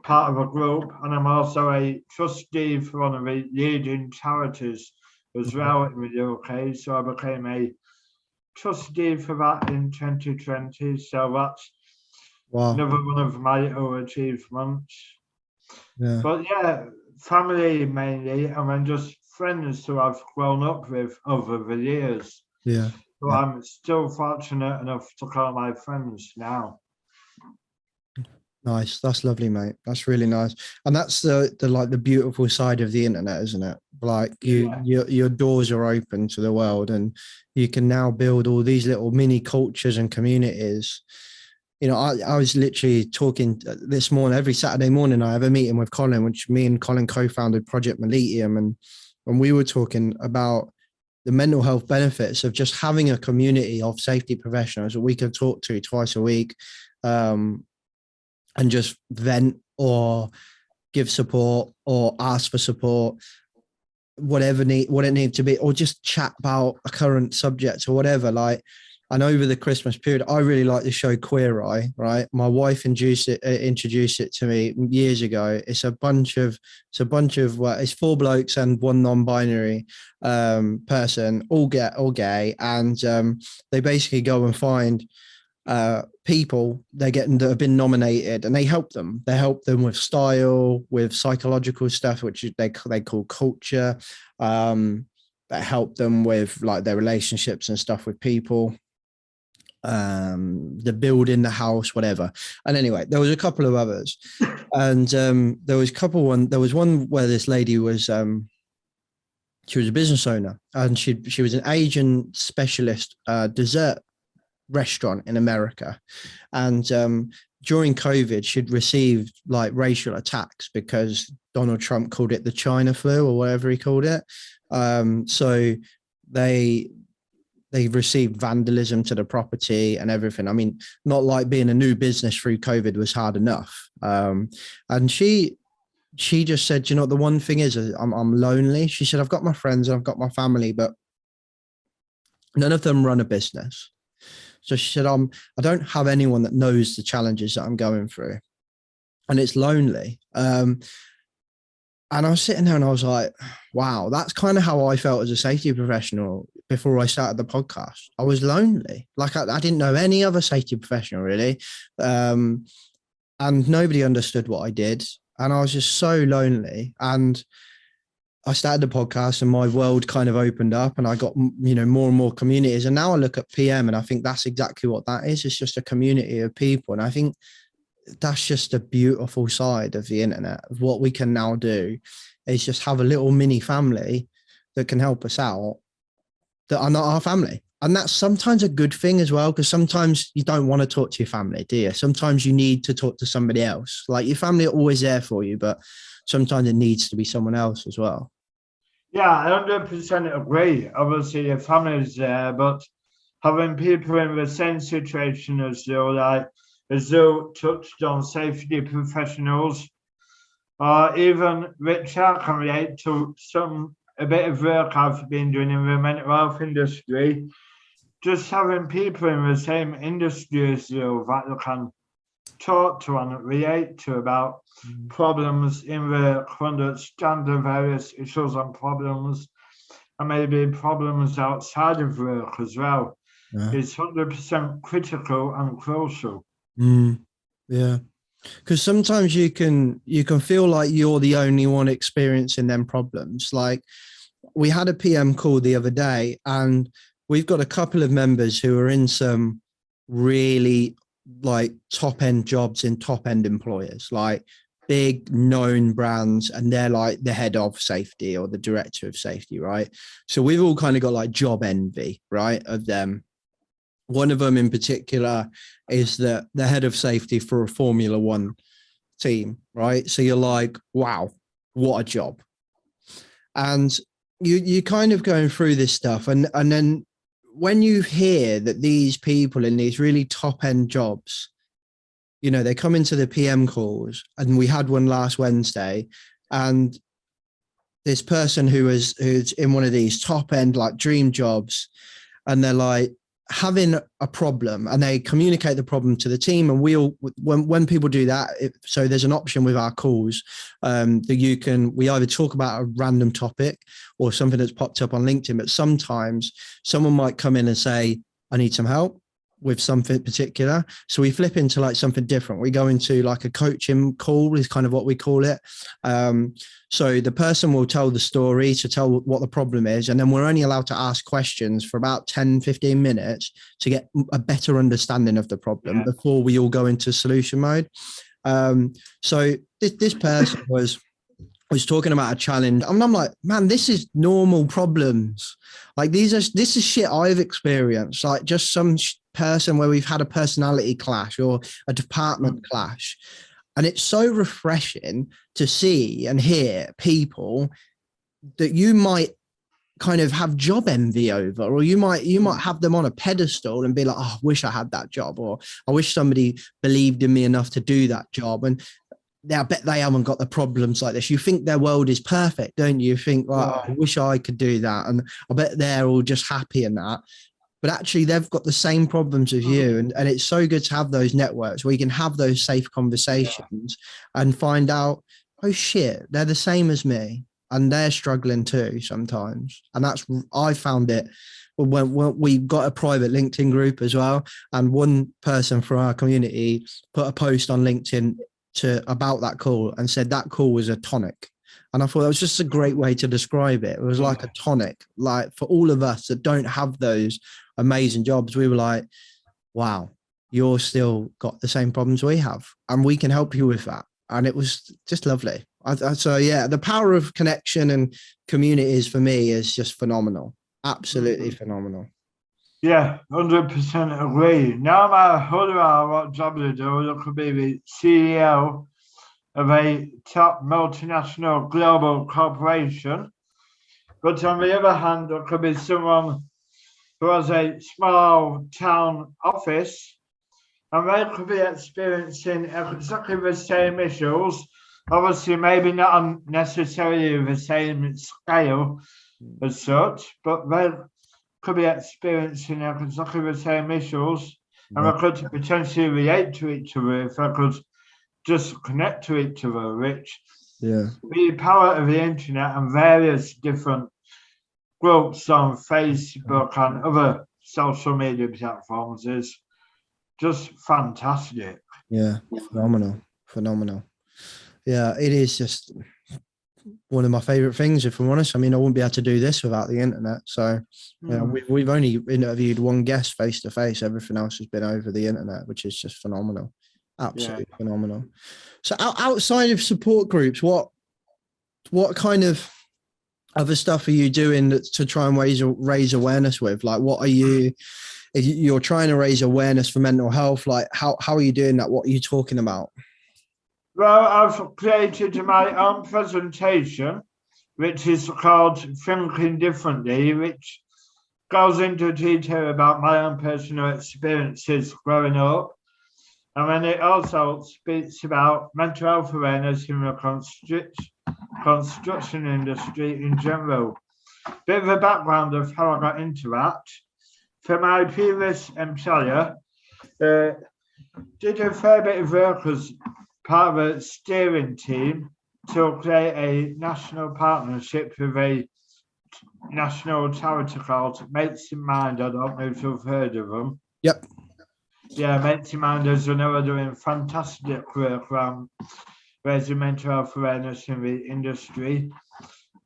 part of a group, and I'm also a trustee for one of the leading charities as well in the UK. So I became a trustee for that in 2020. So that's Wow. another one of my achievements. Yeah. But yeah, family mainly, and then just friends who I've grown up with over the years. Yeah. So I'm still fortunate enough to call my friends now. Nice. That's lovely, mate. That's really nice. And that's the like the beautiful side of the internet, isn't it? Like your doors are open to the world, and you can now build all these little mini cultures and communities. You know, I was literally talking this morning, every Saturday morning, I have a meeting with Colin, which me and Colin co-founded Project Mollitiam. And we were talking about the mental health benefits of just having a community of safety professionals that we can talk to twice a week, and just vent or give support or ask for support, what it needs to be, or just chat about a current subject or whatever. Like, and over the Christmas period, I really like the show Queer Eye, right? My wife introduced it to me years ago. It's a bunch of it's 4 blokes and 1 non-binary person, all gay, and they basically go and find people that have been nominated, and they help them. They help them with style, with psychological stuff, which they call culture. That help them with like their relationships and stuff with people, the building, the house, whatever. And anyway, there was a couple of others, and there was one where this lady was she was a business owner, and she was an Asian specialist dessert restaurant in America. And during COVID, she'd received like racial attacks because Donald Trump called it the China flu or whatever he called it. So they received vandalism to the property and everything. I mean, not like being a new business through COVID was hard enough. And she just said, you know, the one thing is I'm lonely. She said, I've got my friends and I've got my family, but none of them run a business. So she said, I don't have anyone that knows the challenges that I'm going through, and it's lonely. And I was sitting there and I was like, wow, that's kind of how I felt as a safety professional before I started the podcast. I was lonely. Like I didn't know any other safety professional really. And nobody understood what I did. And I was just so lonely. And I started the podcast and my world kind of opened up, and I got, you know, more and more communities. And now I look at PM and I think that's exactly what that is. It's just a community of people. And I think that's just a beautiful side of the internet. Of what we can now do is just have a little mini family that can help us out, that are not our family. And that's sometimes a good thing as well, because sometimes you don't want to talk to your family, do you? Sometimes you need to talk to somebody else. Like, your family are always there for you, but sometimes it needs to be someone else as well. Yeah, I 100% agree. Obviously, your family's there, but having people in the same situation as you, like as you touched on, safety professionals, or even which I can relate to a bit of work I've been doing in the mental health industry. Just having people in the same industry as you that you can talk to and relate to about problems in the understand the various issues and problems, and maybe problems outside of work as well. Yeah. It's 100% critical and crucial. Yeah, because sometimes you can feel like you're the only one experiencing them problems. Like, we had a PM call the other day, and we've got a couple of members who are in some really like top end jobs in top end employers, like big known brands, and they're like the head of safety or the director of safety, right? So we've all kind of got like job envy, right, of them. One of them in particular is the head of safety for a Formula One team, right? So you're like, wow, what a job. And you kind of going through this stuff, and then when you hear that these people in these really top end jobs, you know, they come into the PM calls, and we had one last Wednesday, and this person who's in one of these top end like dream jobs, and they're like having a problem, and they communicate the problem to the team. And we all, when people do that, so there's an option with our calls that we either talk about a random topic or something that's popped up on LinkedIn, but sometimes someone might come in and say, I need some help with something particular. So we flip into like something different. We go into like a coaching call is kind of what we call it. So the person will tell the story, to tell what the problem is. And then we're only allowed to ask questions for about 10, 15 minutes to get a better understanding of the problem before we all go into solution mode. So this person was talking about a challenge, and I'm like, man, this is normal problems. Like this is shit I've experienced, like just some person where we've had a personality clash or a department clash. And it's so refreshing to see and hear people that you might kind of have job envy over, or you might have them on a pedestal and be like, oh, I wish I had that job, or I wish somebody believed in me enough to do that job. And I bet they haven't got the problems like this. You think their world is perfect, don't you? You think, like, oh, I wish I could do that. And I bet they're all just happy in that. But actually, they've got the same problems as you. And it's so good to have those networks where you can have those safe conversations and find out, oh, shit, they're the same as me. And they're struggling too sometimes. And I found it when we got a private LinkedIn group as well. And one person from our community put a post on LinkedIn about that call and said that call was a tonic. And I thought that was just a great way to describe it. It was like a tonic, like for all of us that don't have those amazing jobs. We were like, wow, you're still got the same problems we have, and we can help you with that. And it was just lovely. So yeah, the power of connection and communities for me is just phenomenal. Absolutely phenomenal. Yeah, 100% agree. No matter who they are, what job they do, they could be the CEO of a top multinational global corporation. But on the other hand, there could be someone who has a small town office, and they could be experiencing exactly the same issues. Obviously, maybe not necessarily the same scale as such, but they could be experiencing exactly the same issues, and they could potentially relate to each other if they could just connect to each other, which the power of the internet and various different groups on Facebook and other social media platforms is just fantastic. Yeah, phenomenal. Yeah, it is just one of my favorite things, if I'm honest. I mean, I wouldn't be able to do this without the internet. So we've only interviewed one guest face to face. Everything else has been over the internet, which is just phenomenal. Absolutely phenomenal. So outside of support groups, what kind of other stuff are you doing to try and raise awareness with? Like, what are you're trying to raise awareness for mental health? Like, how are you doing that? What are you talking about? Well, I've created my own presentation, which is called Thinking Differently, which goes into detail about my own personal experiences growing up. And then it also speaks about mental health awareness in the construction industry in general. Bit of a background of how I got into that. For my previous employer, did a fair bit of work as part of a steering team to create a national partnership with a national charity called Mates in Mind. I don't know if you've heard of them. Yep. Yeah, Mates in Mind, as you know, are doing fantastic work around raising mental health awareness in the industry.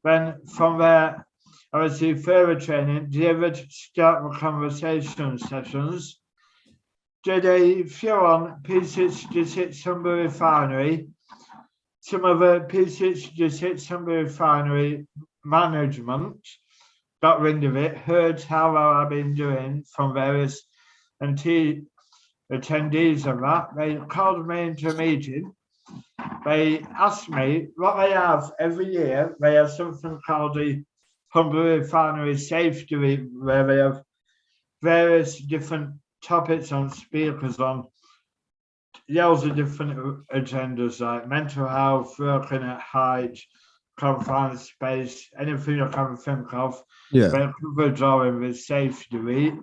Then from there, I received further training, delivered start the conversation sessions, did a few on P66 Humber Refinery, some of the P66 Humber Refinery management, got rid of it, heard how well I've been doing from various attendees of that. They called me into a meeting. They asked me what they have every year. They have something called the Humber Refinery Safety Week, where they have various different topics on speakers on loads of different agendas, like mental health, working at height, confined space, anything you can think of. Yeah. They cover drawing with Safety Week.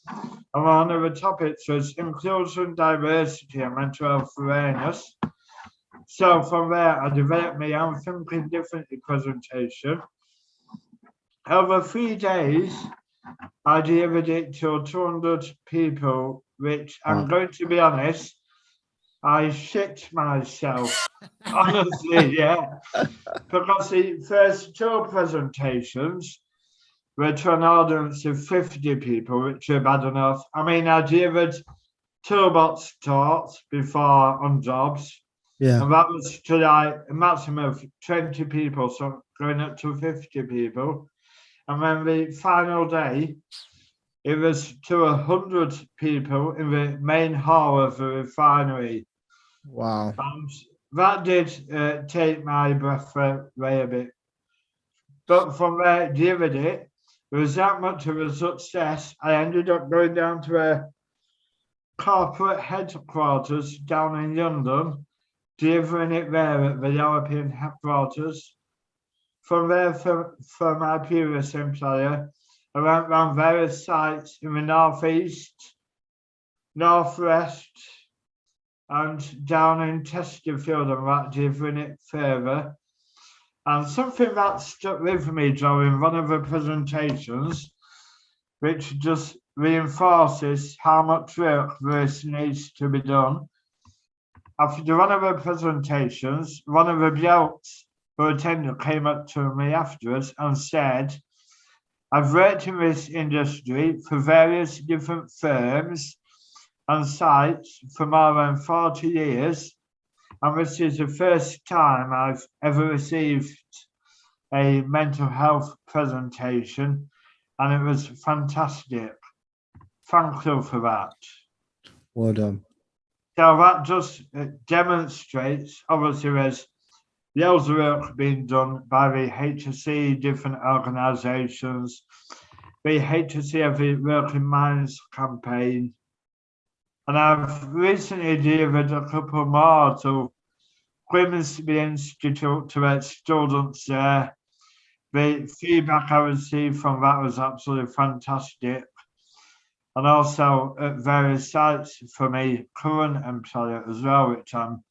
And one of the topics was inclusion, diversity, and mental health awareness. So from there, I developed my own Thinking Differently presentation. Over 3 days, I delivered it to 200 people, which I'm going to be honest, I shit myself. Honestly, yeah. Because the first two presentations were to an audience of 50 people, which are bad enough. I mean, I delivered toolbox talks before on jobs, Yeah. and that was to like a maximum of 20 people, so going up to 50 people. And then the final day, it was to 100 people in the main hall of the refinery. Wow. And that did take my breath away a bit. But from there, delivered it. It was that much of a success. I ended up going down to a corporate headquarters down in London, delivering it there at the European headquarters. From there, for my previous employer, I went around various sites in the northeast, northwest, and down in Chesterfield and that, delivering it further. And something that stuck with me during one of the presentations, which just reinforces how much work this needs to be done. After one of the presentations, one of the blokes who attended came up to me afterwards and said, I've worked in this industry for various different firms and sites for more than 40 years, and this is the first time I've ever received a mental health presentation, and it was fantastic. Thank you for that. Well done. So that just demonstrates, obviously, there's loads of work being done by the HSE, different organisations. The HSE have the Working Minds campaign. And I've recently delivered a couple more to Grimsby Institute to their students there. The feedback I received from that was absolutely fantastic. And also at various sites for my current employer as well, which I'm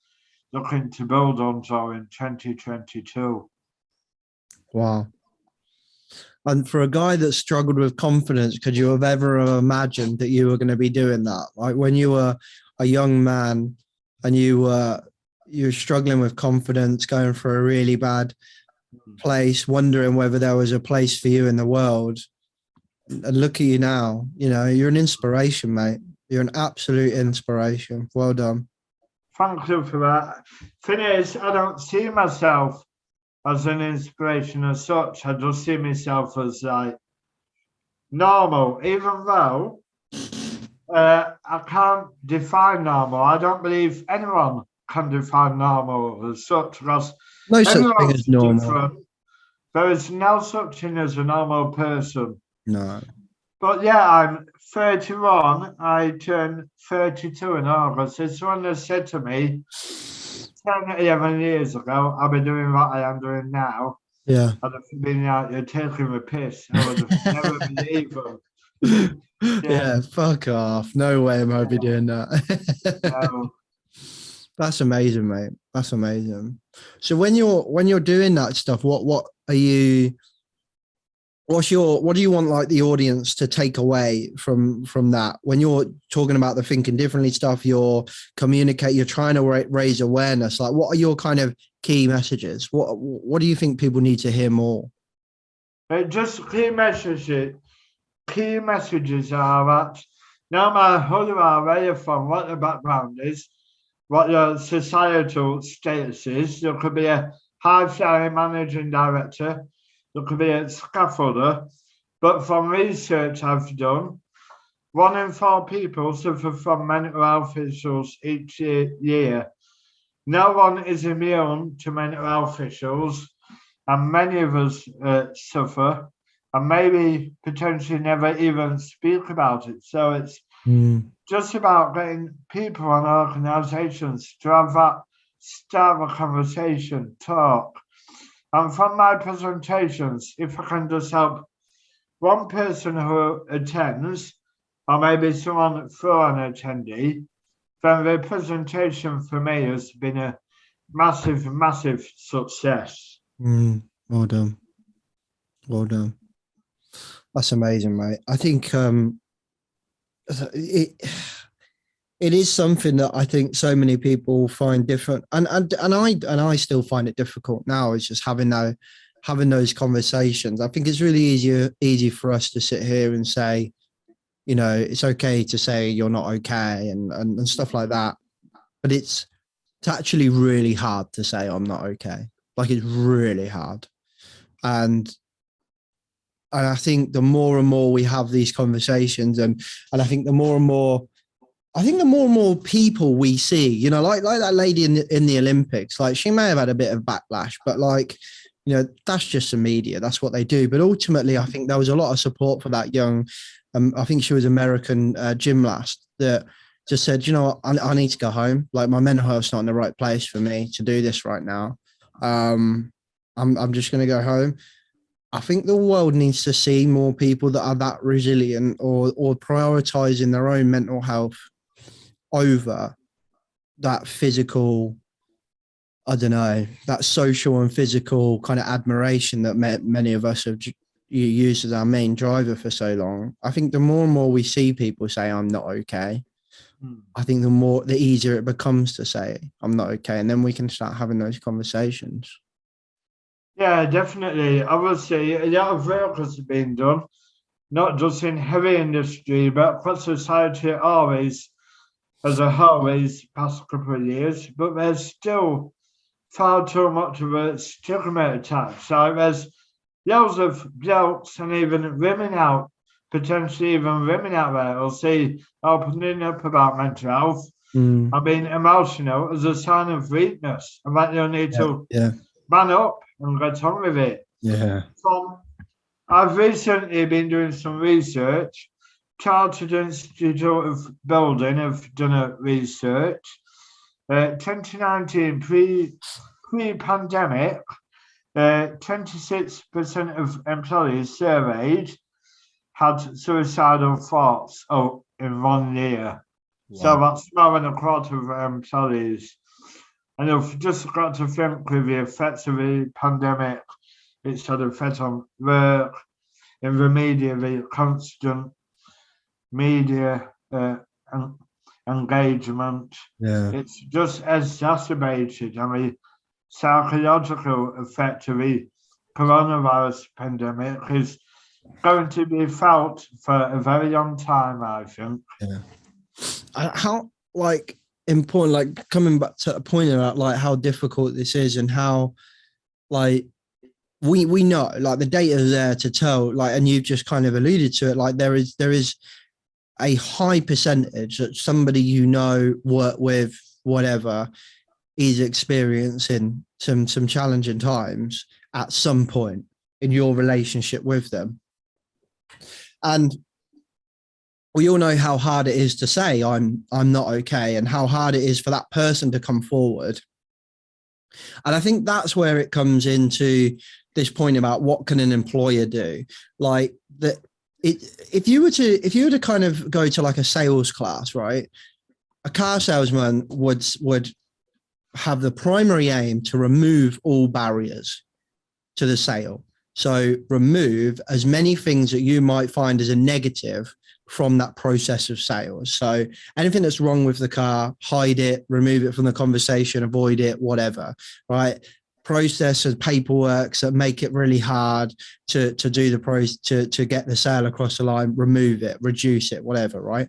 looking to build on in 2022. Wow. And for a guy that struggled with confidence, could you have ever imagined that you were going to be doing that? Like when you were a young man and you were struggling with confidence, going for a really bad place, wondering whether there was a place for you in the world. And look at you now, you know, you're an inspiration, mate. You're an absolute inspiration. Well done. Thank you for that. Thing is, I don't see myself as an inspiration as such. I just see myself as like normal, even though I can't define normal. I don't believe anyone can define normal as such, because No such thing as normal. Different. There is no such thing as a normal person. No. But yeah, I'm 31. I turned 32 in August. If someone has said to me 10, 11 years ago, I'll be doing what I am doing now. Yeah. I'd have been out, you're taking the piss. I would have never believed them. Yeah, fuck off. No way am I be doing that. No. That's amazing, mate. That's amazing. So when you're doing that stuff, what do you want like the audience to take away from that? When you're talking about the thinking differently stuff, you're trying to raise awareness. Like, what are your kind of key messages? What do you think people need to hear more? Just key messages. Key messages are that no matter who you are, where you're from, what your background is, what your societal status is, there could be a high-flying managing director, there could be a scaffolder, but from research I've done, 1 in 4 people suffer from mental health issues each year. No one is immune to mental health issues, and many of us suffer, and maybe potentially never even speak about it. So it's just about getting people and organisations to have that start of a conversation, talk. And from my presentations, if I can just help one person who attends, or maybe someone for an attendee, then the presentation for me has been a massive, massive success. Well done. Well done. That's amazing, mate. I think it is something that I think so many people find different, and I still find it difficult now. Is just having those conversations. I think it's really easy for us to sit here and say, you know, it's okay to say you're not okay and stuff like that, but it's actually really hard to say I'm not okay. Like, it's really hard, and I think the more and more we have these conversations, and I think the more and more people we see, you know, like that lady in the Olympics, like, she may have had a bit of backlash, but like, you know, that's just the media. That's what they do. But ultimately, I think there was a lot of support for that young, I think she was American gymnast, that just said, you know what, I need to go home. Like, my mental health's not in the right place for me to do this right now. I'm just going to go home. I think the world needs to see more people that are that resilient or prioritizing their own mental health over that physical, I don't know, that social and physical kind of admiration that many of us have used as our main driver for so long. I think the more and more we see people say, I'm not okay, I think the easier it becomes to say, I'm not okay. And then we can start having those conversations. Yeah, definitely. I would say a lot of work has been done, not just in heavy industry, but for society always, as a whole, these past couple of years. But there's still far too much of a stigma attached. So there's loads of blokes and even women out, potentially even women out there, will see opening up about mental health and being emotional as a sign of weakness, and that you'll need to man up and get on with it. Yeah. I've recently been doing some research. Chartered Institute of Building have done a research. 2019, pre-pandemic, 26% of employees surveyed had suicidal thoughts in 1 year. Wow. So that's more than a quarter of employees. And I've just got to think with the effects of the pandemic, it's had an effect on work, in the media, the constant media engagement. Yeah. It's just exacerbated. I mean, psychological effect of the coronavirus pandemic is going to be felt for a very long time, I think. Yeah. How, like, important, like, coming back to a point about like how difficult this is, and how, like, we know, like, the data is there to tell, like, and you've just kind of alluded to it, like, there is a high percentage that somebody, you know, work with, whatever, is experiencing some challenging times at some point in your relationship with them. And we all know how hard it is to say I'm not okay, and how hard it is for that person to come forward. And I think that's where it comes into this point about what can an employer do. Like, that, if you were to kind of go to like a sales class, right? A car salesman would have the primary aim to remove all barriers to the sale. So remove as many things that you might find as a negative from that process of sales. So anything that's wrong with the car, hide it, remove it from the conversation, avoid it, whatever, right? Process and paperwork that make it really hard to do the process, to get the sale across the line, remove it, reduce it, whatever, right?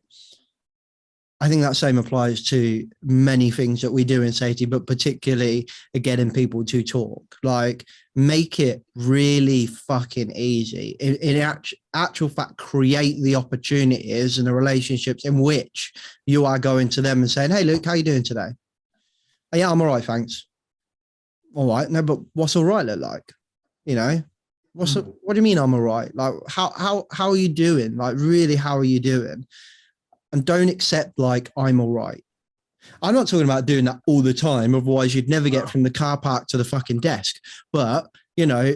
I think that same applies to many things that we do in safety, but particularly getting people to talk. Like, make it really fucking easy. In actual fact, create the opportunities and the relationships in which you are going to them and saying, "Hey, Luke, how you doing today?" "Oh, yeah, I'm all right, thanks." "All right." "No, but what's all right look like? You know, what do you mean I'm all right? Like, how are you doing? Like, really, how are you doing?" And don't accept like, "I'm all right." I'm not talking about doing that all the time. Otherwise, you'd never get from the car park to the fucking desk. But, you know,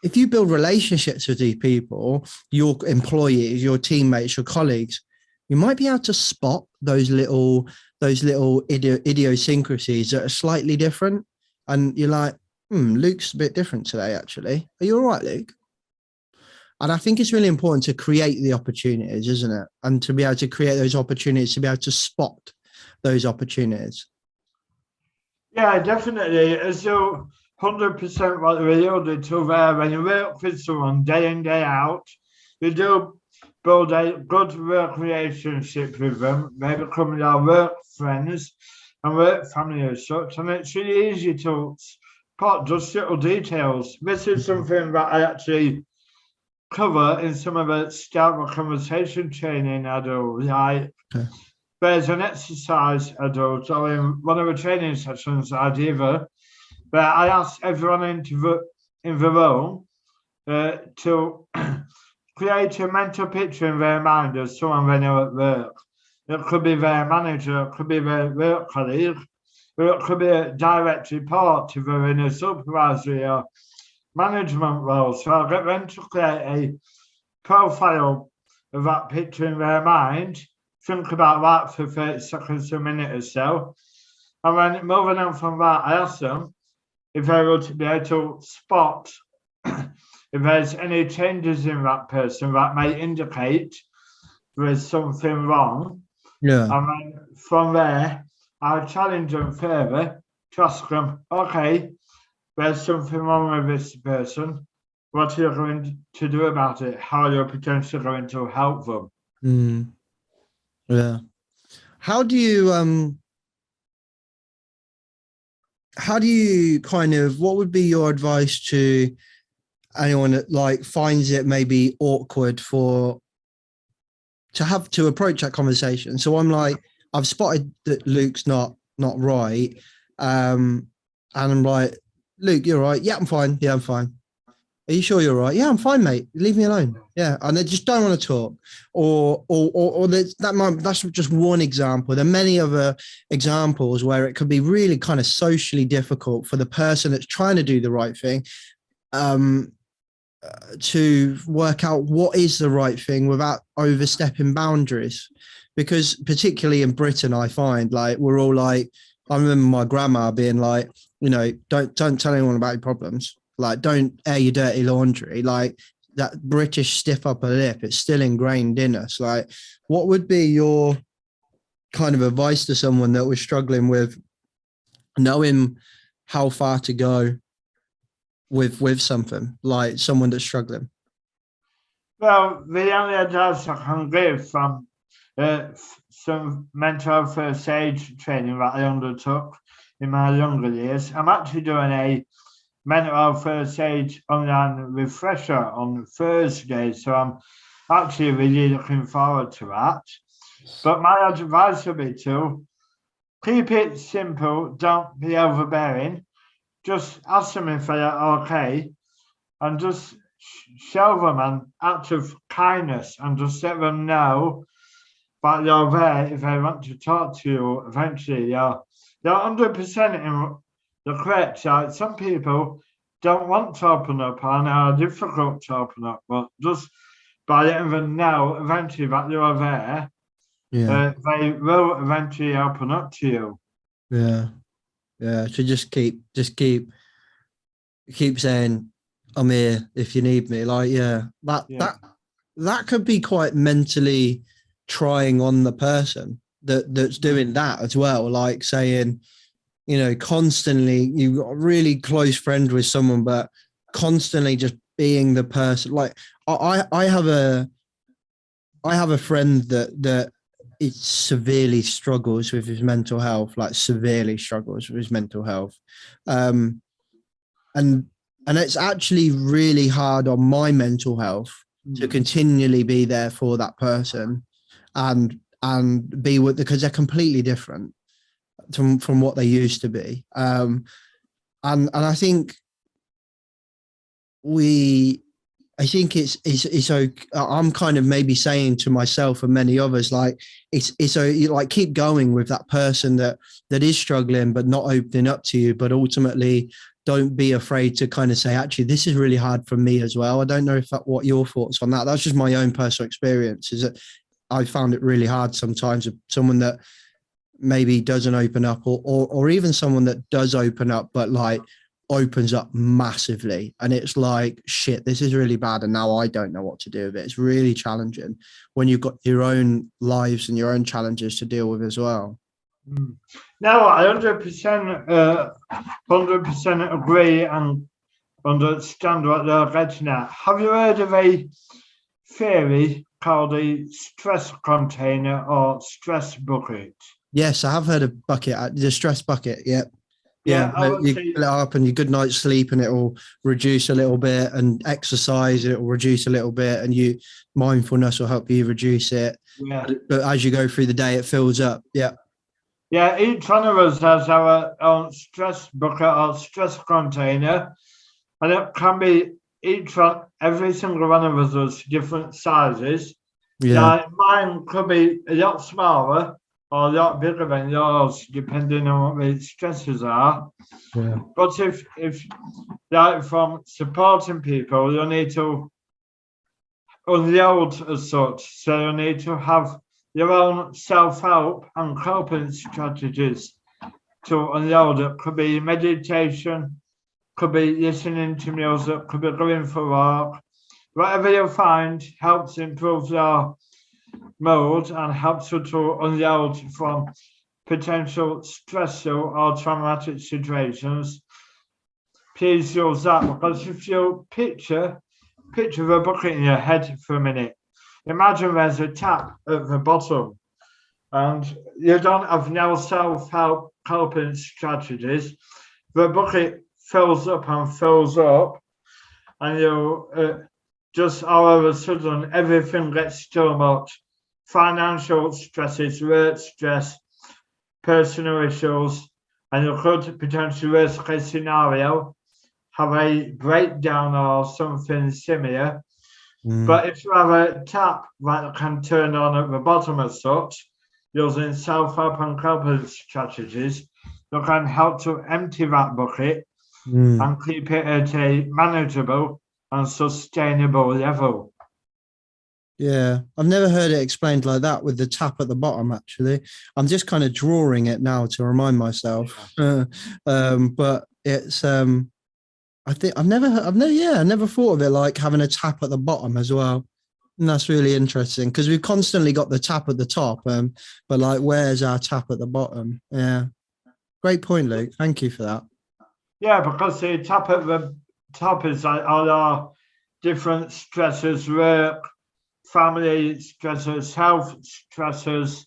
if you build relationships with these people, your employees, your teammates, your colleagues, you might be able to spot those little idiosyncrasies that are slightly different. And you're like, Luke's a bit different today, actually. Are you all right, Luke? And I think it's really important to create the opportunities, isn't it? And to be able to create those opportunities, to be able to spot those opportunities. Yeah, definitely. As you 100% what we alluded to there, when you work with someone day in, day out, you do build a good work relationship with them. They become your work friends and work family as such. And it's really easy to spot just little details. This is something that I actually cover in some of the start of conversation training I do. Like, there's an exercise I do. So in one of the training sessions I did, where I ask everyone in the room to create a mental picture in their mind of someone they know at work. It could be their manager, it could be their work colleague, or it could be a direct report if they're in a supervisory or management role. So I'll get them to create a profile of that picture in their mind, think about that for 30 seconds to a minute or so. And then moving on from that, I ask them if they were to be able to spot if there's any changes in that person that may indicate there's something wrong. Yeah. And then from there, I'll challenge them further to ask them, okay, there's something wrong with this person. What are you going to do about it? How are you potentially going to help them? Yeah. How do you kind of, what would be your advice to anyone that like finds it maybe awkward to approach that conversation? So I'm like, I've spotted that Luke's not right. And I'm like, Luke, you're right. Yeah, I'm fine. Yeah, I'm fine. Are you sure you're right? Yeah, I'm fine, mate. Leave me alone. Yeah. And they just don't want to talk. Or that's just one example. There are many other examples where it could be really kind of socially difficult for the person that's trying to do the right thing to work out what is the right thing without overstepping boundaries. Because particularly in Britain, I find like we're all like, I remember my grandma being like, don't tell anyone about your problems. Like, don't air your dirty laundry. Like that British stiff upper lip, it's still ingrained in us. Like, what would be your kind of advice to someone that was struggling with knowing how far to go with something, like someone that's struggling? Well, the only advice I can give from some mental health first aid training that I undertook in my younger years, I'm actually doing a mental health first aid online refresher on Thursday, so I'm actually really looking forward to that. But my advice would be to keep it simple, don't be overbearing, just ask them if they're okay, and just show them an act of kindness and just let them know that you're there if they want to talk to you eventually. You're 100% in the correct. Like, some people don't want to open up and are difficult to open up, but just by letting them know eventually that you're there, they will eventually open up to you. Yeah. So just keep saying, I'm here if you need me. Like, that could be quite mentally trying on the person that's doing that as well. Like saying, constantly you've got a really close friend with someone, but constantly just being the person. Like I have a friend that it severely struggles with his mental health, like severely struggles with his mental health. And it's actually really hard on my mental health to continually be there for that person and be with, because they're completely different from what they used to be. And I think it's okay. I'm kind of maybe saying to myself and many others, like, it's like, keep going with that person that is struggling, but not opening up to you. But ultimately, don't be afraid to kind of say, actually, this is really hard for me as well. I don't know what your thoughts on that. That's just my own personal experience, is that I found it really hard sometimes with someone that maybe doesn't open up, or even someone that does open up, but like opens up massively, and it's like, shit, this is really bad, and now I don't know what to do with it. It's really challenging when you've got your own lives and your own challenges to deal with as well. No, I 100% agree and understand what they're getting at. Have you heard of a theory called a stress container or stress bucket? Yes, I have heard of bucket, the stress bucket. Yep. Yeah, Yeah, you fill it up and your good night's sleep, and it will reduce a little bit, and exercise, it will reduce a little bit, and you mindfulness will help you reduce it. Yeah. But as you go through the day, it fills up. Yeah. Yeah, each one of us has our own stress bucket or stress container, and it can be every single one of us has different sizes. Yeah. Like mine could be a lot smaller or a lot bigger than yours, depending on what the stresses are. Yeah. But if like from supporting people, you need to unload as such. So you need to have your own self-help and coping strategies to unload. It could be meditation, could be listening to music, could be going for a walk. Whatever you find helps improve your mood and helps you to unload from potential stressful or traumatic situations. Please use that, because if you picture the bucket in your head for a minute, imagine there's a tap at the bottom and you don't have no self-help coping strategies. The bucket fills up, and you just all of a sudden everything gets too much. Financial stresses, work stress, personal issues, and you could potentially, worst case scenario, have a breakdown or something similar. But if you have a tap that can turn on at the bottom as such, using self-help and coping strategies, you can help to empty that bucket and keep it at a manageable and sustainable level. Yeah, I've never heard it explained like that with the tap at the bottom, actually. I'm just kind of drawing it now to remind myself. But it's I think I never thought of it like having a tap at the bottom as well. And that's really interesting, because we've constantly got the tap at the top, but like, where's our tap at the bottom? Yeah. Great point, Luke. Thank you for that. Yeah, because the tap at the top is like all our different stresses, work, family stresses, health stresses,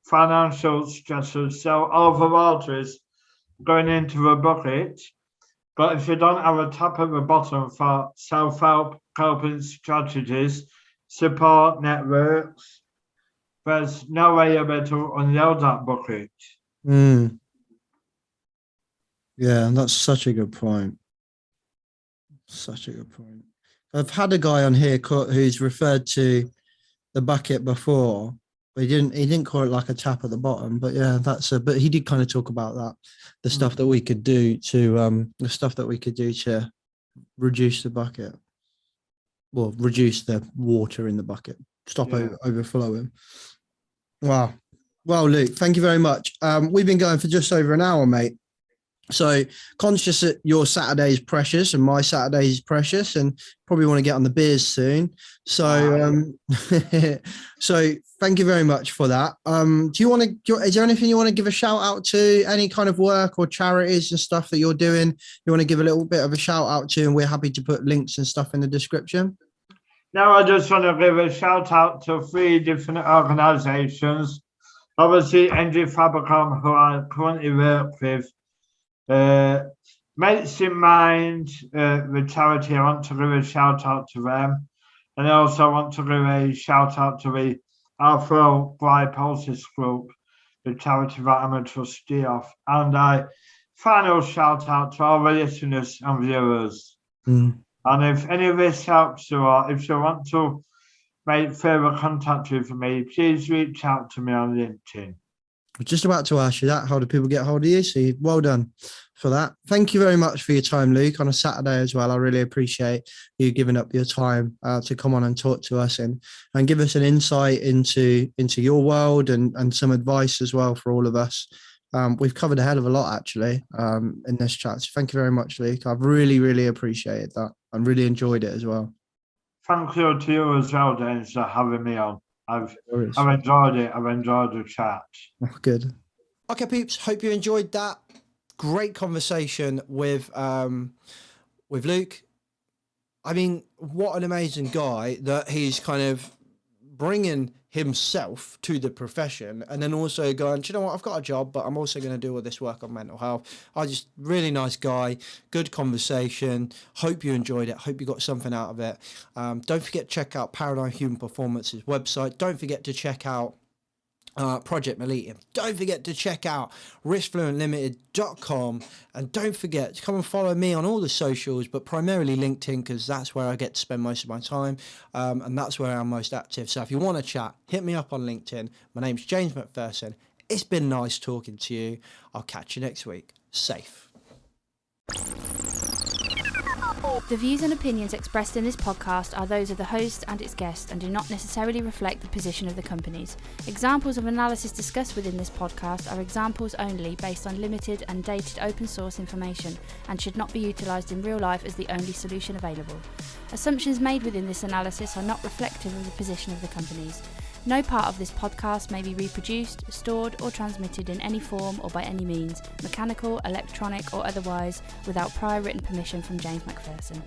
financial stresses. So all the water is going into the bucket. But if you don't have a tap at the bottom for self-help, coping strategies, support networks, there's no way you're able to unload that bucket. Yeah, that's such a good point. Such a good point. I've had a guy on here who's referred to the bucket before, but he didn't call it like a tap at the bottom. But yeah, but he did kind of talk about that, the stuff that we could do to reduce the bucket. Well, reduce the water in the bucket, stop overflowing. Wow. Well, Luke, thank you very much. We've been going for just over an hour, mate. So conscious that your Saturday is precious and my Saturday is precious, and probably want to get on the beers soon. So, so thank you very much for that. Is there anything you want to give a shout out to? Any kind of work or charities and stuff that you're doing? You want to give a little bit of a shout out to, and we're happy to put links and stuff in the description. Now, I just want to give a shout out to 3 different organisations. Obviously, NG Fabricom, who I currently work with. Mates in Mind, the charity, I want to give a shout out to them. And I also want to give a shout out to the arthrogryposis group, the charity that I'm a trustee of. And a final shout out to all the listeners and viewers. And if any of this helps you, or if you want to make further contact with me, please reach out to me on LinkedIn. I was just about to ask you that. How do people get hold of you? So well done for that. Thank you very much for your time, Luke, on a Saturday as well. I really appreciate you giving up your time to come on and talk to us and give us an insight into your world and some advice as well for all of us. We've covered a hell of a lot actually in this chat. So thank you very much, Luke. I've really, really appreciated that and really enjoyed it as well. Thank you to you as well, James, for having me on. I've enjoyed it. I've enjoyed the chat. Oh, good. Okay, peeps. Hope you enjoyed that. Great conversation with Luke. I mean, what an amazing guy that he's kind of bringing himself to the profession and then also going, do you know what, I've got a job, but I'm also going to do all this work on mental health. Really nice guy, good conversation. Hope you enjoyed it. Hope you got something out of it. Don't forget to check out Paradigm Human Performance's website. Don't forget to check out Project Mollitiam. Don't forget to check out riskfluentlimited.com, and don't forget to come and follow me on all the socials, but primarily LinkedIn, because that's where I get to spend most of my time, and that's where I'm most active. So if you want to chat, hit me up on LinkedIn. My name's James MacPherson. It's been nice talking to you. I'll catch you next week. Safe. The views and opinions expressed in this podcast are those of the host and its guest and do not necessarily reflect the position of the companies. Examples of analysis discussed within this podcast are examples only based on limited and dated open source information and should not be utilised in real life as the only solution available. Assumptions made within this analysis are not reflective of the position of the companies. No part of this podcast may be reproduced, stored or transmitted in any form or by any means, mechanical, electronic or otherwise, without prior written permission from James MacPherson.